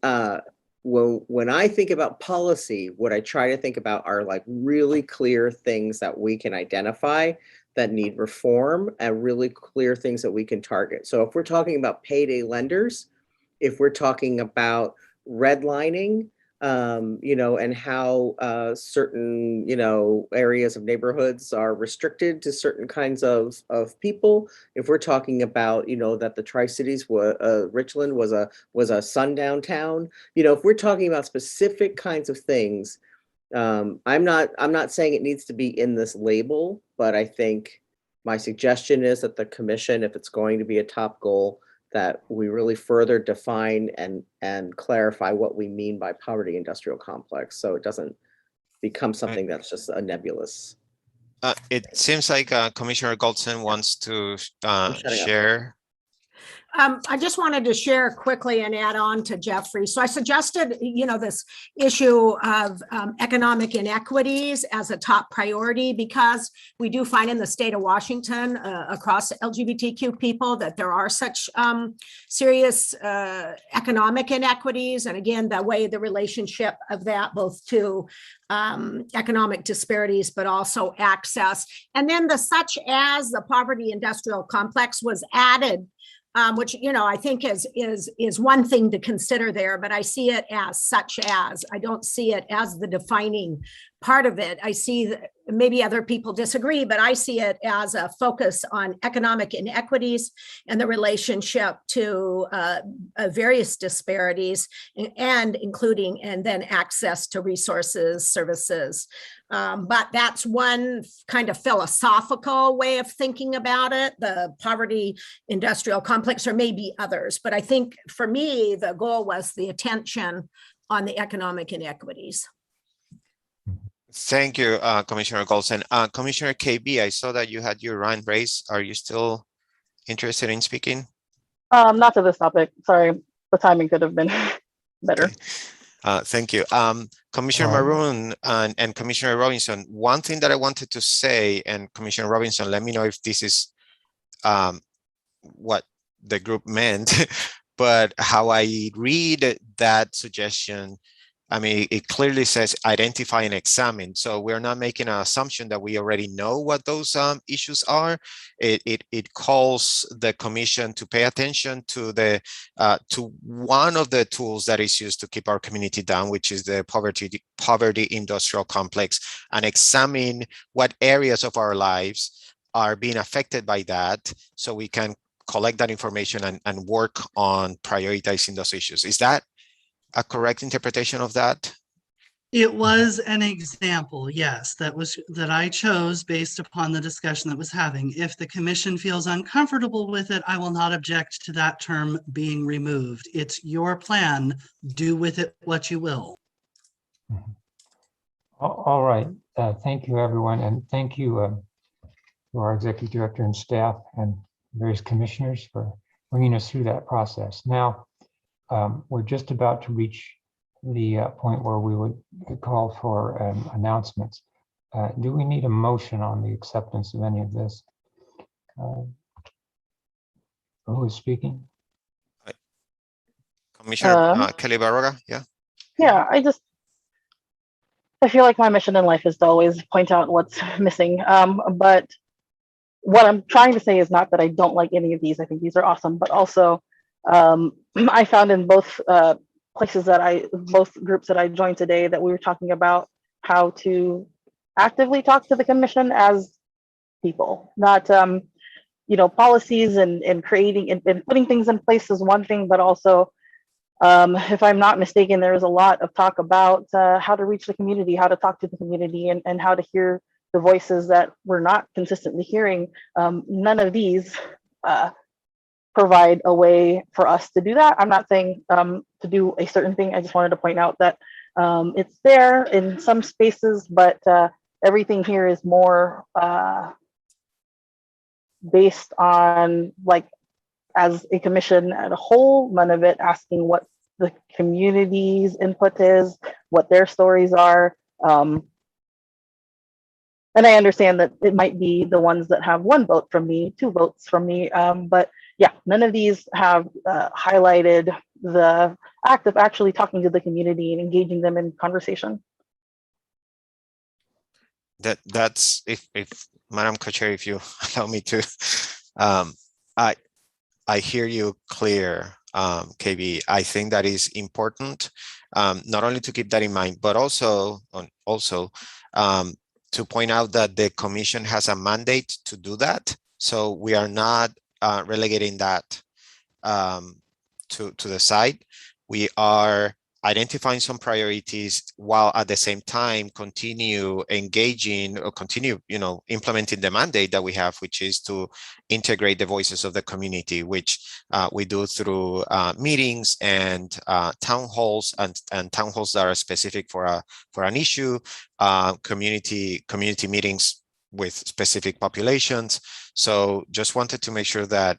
when I think about policy, what I try to think about are like really clear things that we can identify that need reform and really clear things that we can target. So if we're talking about payday lenders, if we're talking about redlining, and how certain, areas of neighborhoods are restricted to certain kinds of people. If we're talking about, that the Tri-Cities, Richland was a sundown town, if we're talking about specific kinds of things, I'm not saying it needs to be in this label, but I think my suggestion is that the commission, if it's going to be a top goal, that we really further define and clarify what we mean by poverty industrial complex, so it doesn't become something that's just a nebulous. It seems like Commissioner Goldson wants to share. I just wanted to share quickly and add on to Jeffrey. So I suggested, this issue of economic inequities as a top priority, because we do find in the state of Washington across LGBTQ people that there are such serious economic inequities. And again, that way the relationship of that both to economic disparities, but also access. And then the such as the poverty industrial complex was added, which, I think is one thing to consider there, but I see it as such as, I don't see it as the defining part of it, I see that maybe other people disagree, but I see it as a focus on economic inequities and the relationship to various disparities, and including, and then access to resources, services. But that's one kind of philosophical way of thinking about it, the poverty industrial complex, or maybe others. But I think for me, the goal was the attention on the economic inequities. Thank you, Commissioner Golson. Commissioner KB, I saw that you had your hand raised. Are you still interested in speaking? Not to this topic. Sorry, the timing could have been better. Okay. Thank you. Commissioner Maroon and Commissioner Robinson, one thing that I wanted to say, and Commissioner Robinson, let me know if this is what the group meant, but how I read that suggestion, I mean, it clearly says identify and examine. So we're not making an assumption that we already know what those issues are. It calls the commission to pay attention to the to one of the tools that is used to keep our community down, which is the poverty industrial complex, and examine what areas of our lives are being affected by that, so we can collect that information and work on prioritizing those issues. Is that a correct interpretation of that? It was an example, yes, that I chose based upon the discussion that was having. If the commission feels uncomfortable with it, I will not object to that term being removed. It's your plan. Do with it what you will. All right. Thank you, everyone. And thank you to our executive director and staff and various commissioners for bringing us through that process. Now, we're just about to reach the point where we would call for announcements. Do we need a motion on the acceptance of any of this? Who is speaking? Commissioner Kelly Barroga, yeah. Yeah, I feel like my mission in life is to always point out what's missing. But what I'm trying to say is not that I don't like any of these. I think these are awesome, but also I found in both both groups that I joined today that we were talking about how to actively talk to the commission as people, not policies and creating and putting things in place is one thing, but also if I'm not mistaken, there is a lot of talk about how to reach the community, how to talk to the community, and how to hear the voices that we're not consistently hearing. None of these provide a way for us to do that. I'm not saying to do a certain thing. I just wanted to point out that it's there in some spaces, but everything here is more based on, like, as a commission as a whole, none of it asking what the community's input is, what their stories are. And I understand that it might be the ones that have 1 vote from me, 2 votes from me, but yeah, none of these have highlighted the act of actually talking to the community and engaging them in conversation. That's if Madam Co-Chair, if you allow me to, I hear you clear, KB. I think that is important, not only to keep that in mind, but also to point out that the commission has a mandate to do that. So we are not relegating that to the side. We are identifying some priorities while at the same time continue engaging or continue, implementing the mandate that we have, which is to integrate the voices of the community, which we do through meetings and town halls and town halls that are specific for an issue, community meetings with specific populations. So just wanted to make sure that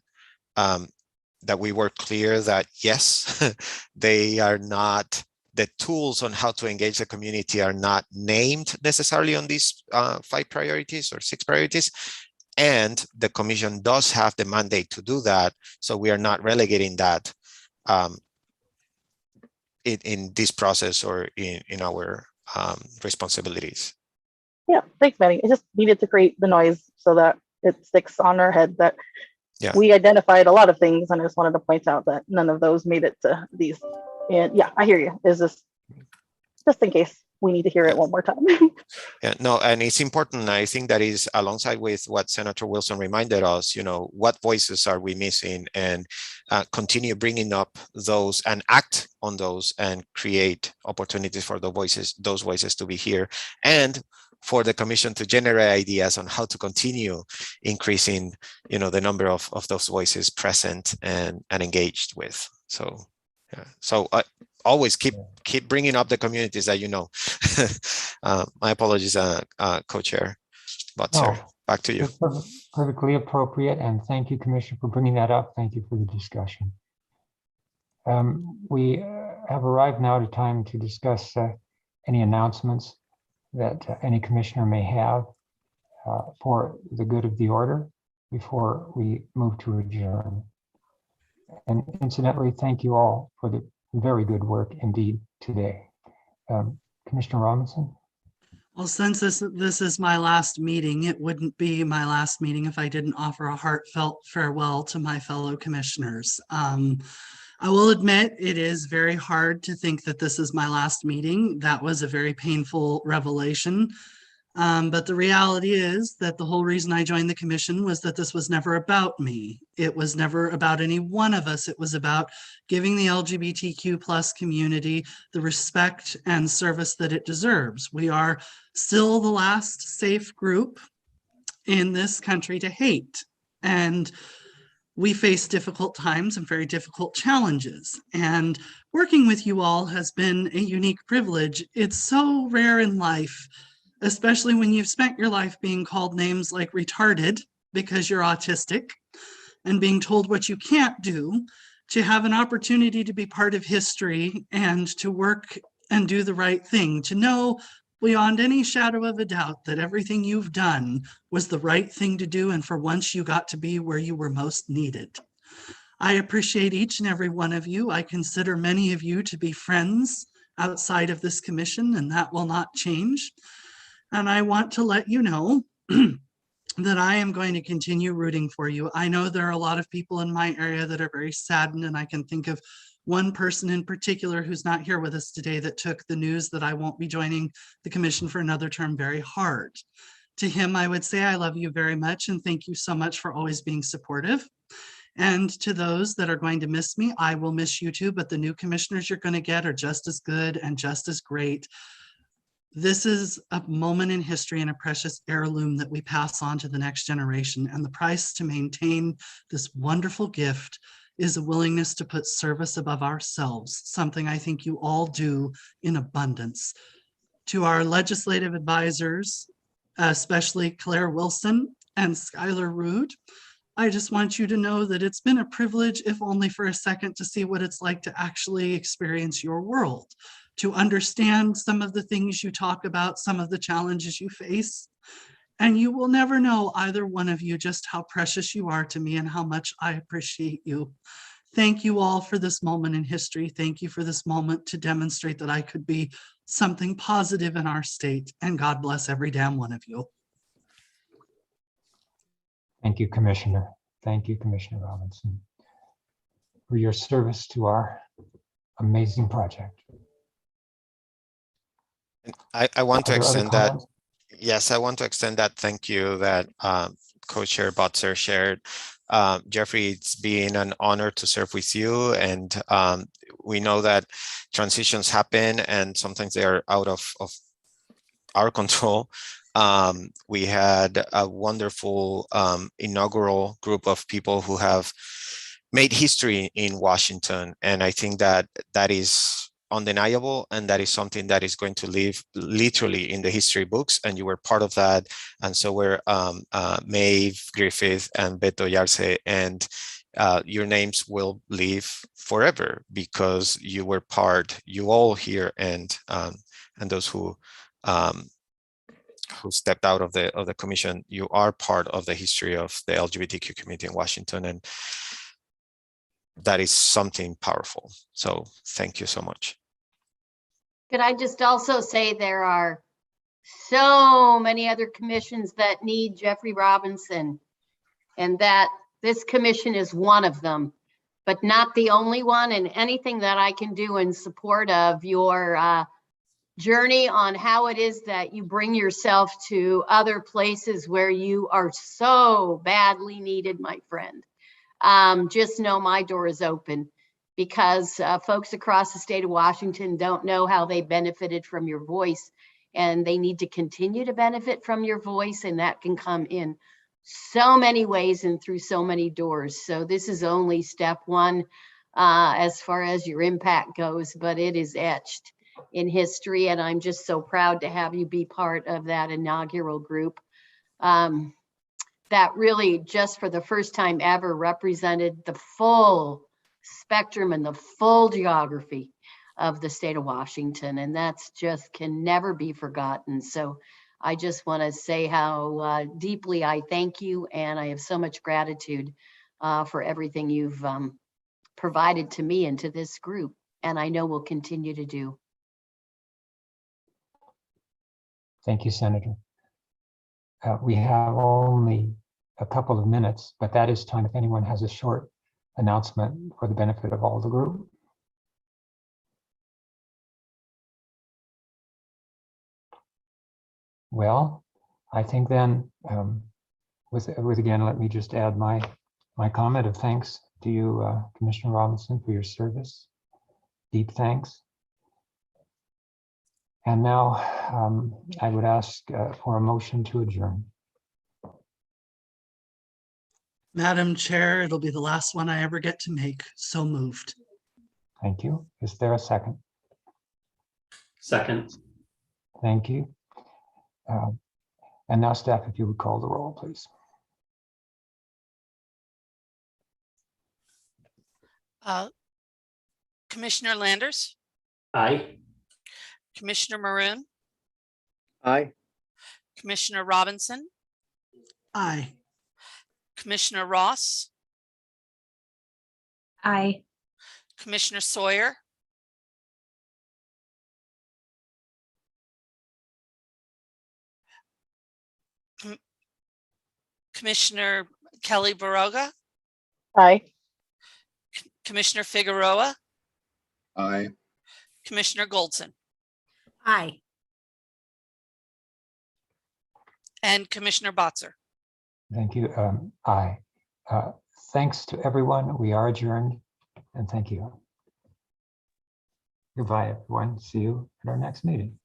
that we were clear that yes, they are not, the tools on how to engage the community are not named necessarily on these 5 priorities or 6 priorities. And the commission does have the mandate to do that. So we are not relegating that in this process or in our responsibilities. Yeah, thanks, Manny. I just needed to create the noise so that it sticks on our head that we identified a lot of things, and I just wanted to point out that none of those made it to these. And yeah, I hear you. Is this just in case? we need to hear it one more time. Yeah, no, and it's important. I think that is alongside with what Senator Wilson reminded us, what voices are we missing, and continue bringing up those and act on those and create opportunities for those voices to be here, and for the commission to generate ideas on how to continue increasing, the number of those voices present and engaged with. So, yeah. So always keep bringing up the communities that you know. My apologies, co-chair, but sir, back to you. It's perfectly appropriate, and thank you, Commissioner, for bringing that up. Thank you for the discussion. We have arrived now at a time to discuss any announcements that any commissioner may have for the good of the order before we move to adjourn. And incidentally, thank you all for the very good work indeed today. Commissioner Robinson? Well, since this is my last meeting, it wouldn't be my last meeting if I didn't offer a heartfelt farewell to my fellow commissioners. I will admit it is very hard to think that this is my last meeting. That was a very painful revelation. But the reality is that the whole reason I joined the commission was that this was never about me. It was never about any one of us. It was about giving the LGBTQ+ community the respect and service that it deserves. We are still the last safe group in this country to hate. And we face difficult times and very difficult challenges. And working with you all has been a unique privilege. It's so rare in life, especially when you've spent your life being called names like retarded because you're autistic and being told what you can't do, to have an opportunity to be part of history and to work and do the right thing, to know beyond any shadow of a doubt that everything you've done was the right thing to do, and for once you got to be where you were most needed. I appreciate each and every one of you. I consider many of you to be friends outside of this commission, and that will not change. And I want to let you know that I am going to continue rooting for you. I know there are a lot of people in my area that are very saddened, and I can think of one person in particular who's not here with us today that took the news that I won't be joining the commission for another term very hard. To him, I would say I love you very much and thank you so much for always being supportive. And to those that are going to miss me, I will miss you too, but the new commissioners you're going to get are just as good and just as great. This is a moment in history and a precious heirloom that we pass on to the next generation. And the price to maintain this wonderful gift is a willingness to put service above ourselves, something I think you all do in abundance. To our legislative advisors, especially Claire Wilson and Skylar Rude, I just want you to know that it's been a privilege, if only for a second, to see what it's like to actually experience your world, to understand some of the things you talk about, some of the challenges you face. And you will never know, either one of you, just how precious you are to me and how much I appreciate you. Thank you all for this moment in history. Thank you for this moment to demonstrate that I could be something positive in our state. And God bless every damn one of you. Thank you, Commissioner. Thank you, Commissioner Robinson, for your service to our amazing project. I want to Are there other extend that. comments? Yes, I want to extend that thank you that Co-Chair Butzer shared. Jeffrey, it's been an honor to serve with you, and we know that transitions happen and sometimes they are out of our control. We had a wonderful inaugural group of people who have made history in Washington, and I think that that is undeniable, and that is something that is going to live literally in the history books, and you were part of that, and so were Maeve Griffith and Beto Yarce, and your names will live forever because you were part, you all here, and those who stepped out of the commission, you are part of the history of the LGBTQ community in Washington, and that is something powerful. So thank you so much. Could I just also say there are so many other commissions that need Jeffrey Robinson, and that this commission is one of them, but not the only one. And anything that I can do in support of your journey on how it is that you bring yourself to other places where you are so badly needed, my friend. Just know my door is open, because folks across the state of Washington don't know how they benefited from your voice, and they need to continue to benefit from your voice, and that can come in so many ways and through so many doors. So this is only step one as far as your impact goes, but it is etched in history, and I'm just so proud to have you be part of that inaugural group. That really, just for the first time ever, represented the full spectrum and the full geography of the state of Washington. And that's just can never be forgotten. So I just want to say how deeply I thank you. And I have so much gratitude for everything you've provided to me and to this group. And I know will continue to do. Thank you, Senator. We have only a couple of minutes, but that is time if anyone has a short announcement for the benefit of all the group. Well, I think then, with again, let me just add my comment of thanks to you, Commissioner Robinson, for your service. Deep thanks. And now I would ask for a motion to adjourn. Madam Chair, it'll be the last one I ever get to make. So moved. Thank you. Is there a second? Second. Thank you. And now, staff, if you would call the roll, please. Commissioner Landers, Aye. Commissioner Maroon, Aye. Commissioner Robinson, Aye. Commissioner Ross, Aye. Commissioner Sawyer, Commissioner Kelly Baroga, Aye. Commissioner Figueroa, Aye. Commissioner Goldson, Aye. and Commissioner Botzer. Thank you. Aye. Thanks to everyone. We are adjourned, and thank you. Goodbye, everyone. See you at our next meeting.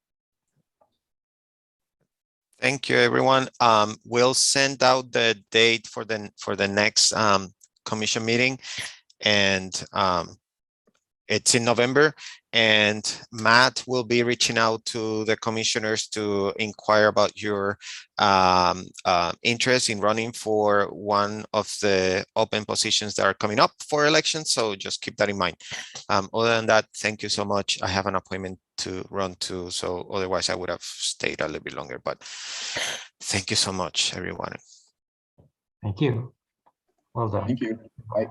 Thank you, everyone. We'll send out the date for the next commission meeting, and it's in November. And Matt will be reaching out to the commissioners to inquire about your interest in running for one of the open positions that are coming up for elections. So just keep that in mind. Other than that, thank you so much. I have an appointment to run to, so otherwise I would have stayed a little bit longer, but thank you so much, everyone. Thank you. Well done. Thank you. Bye.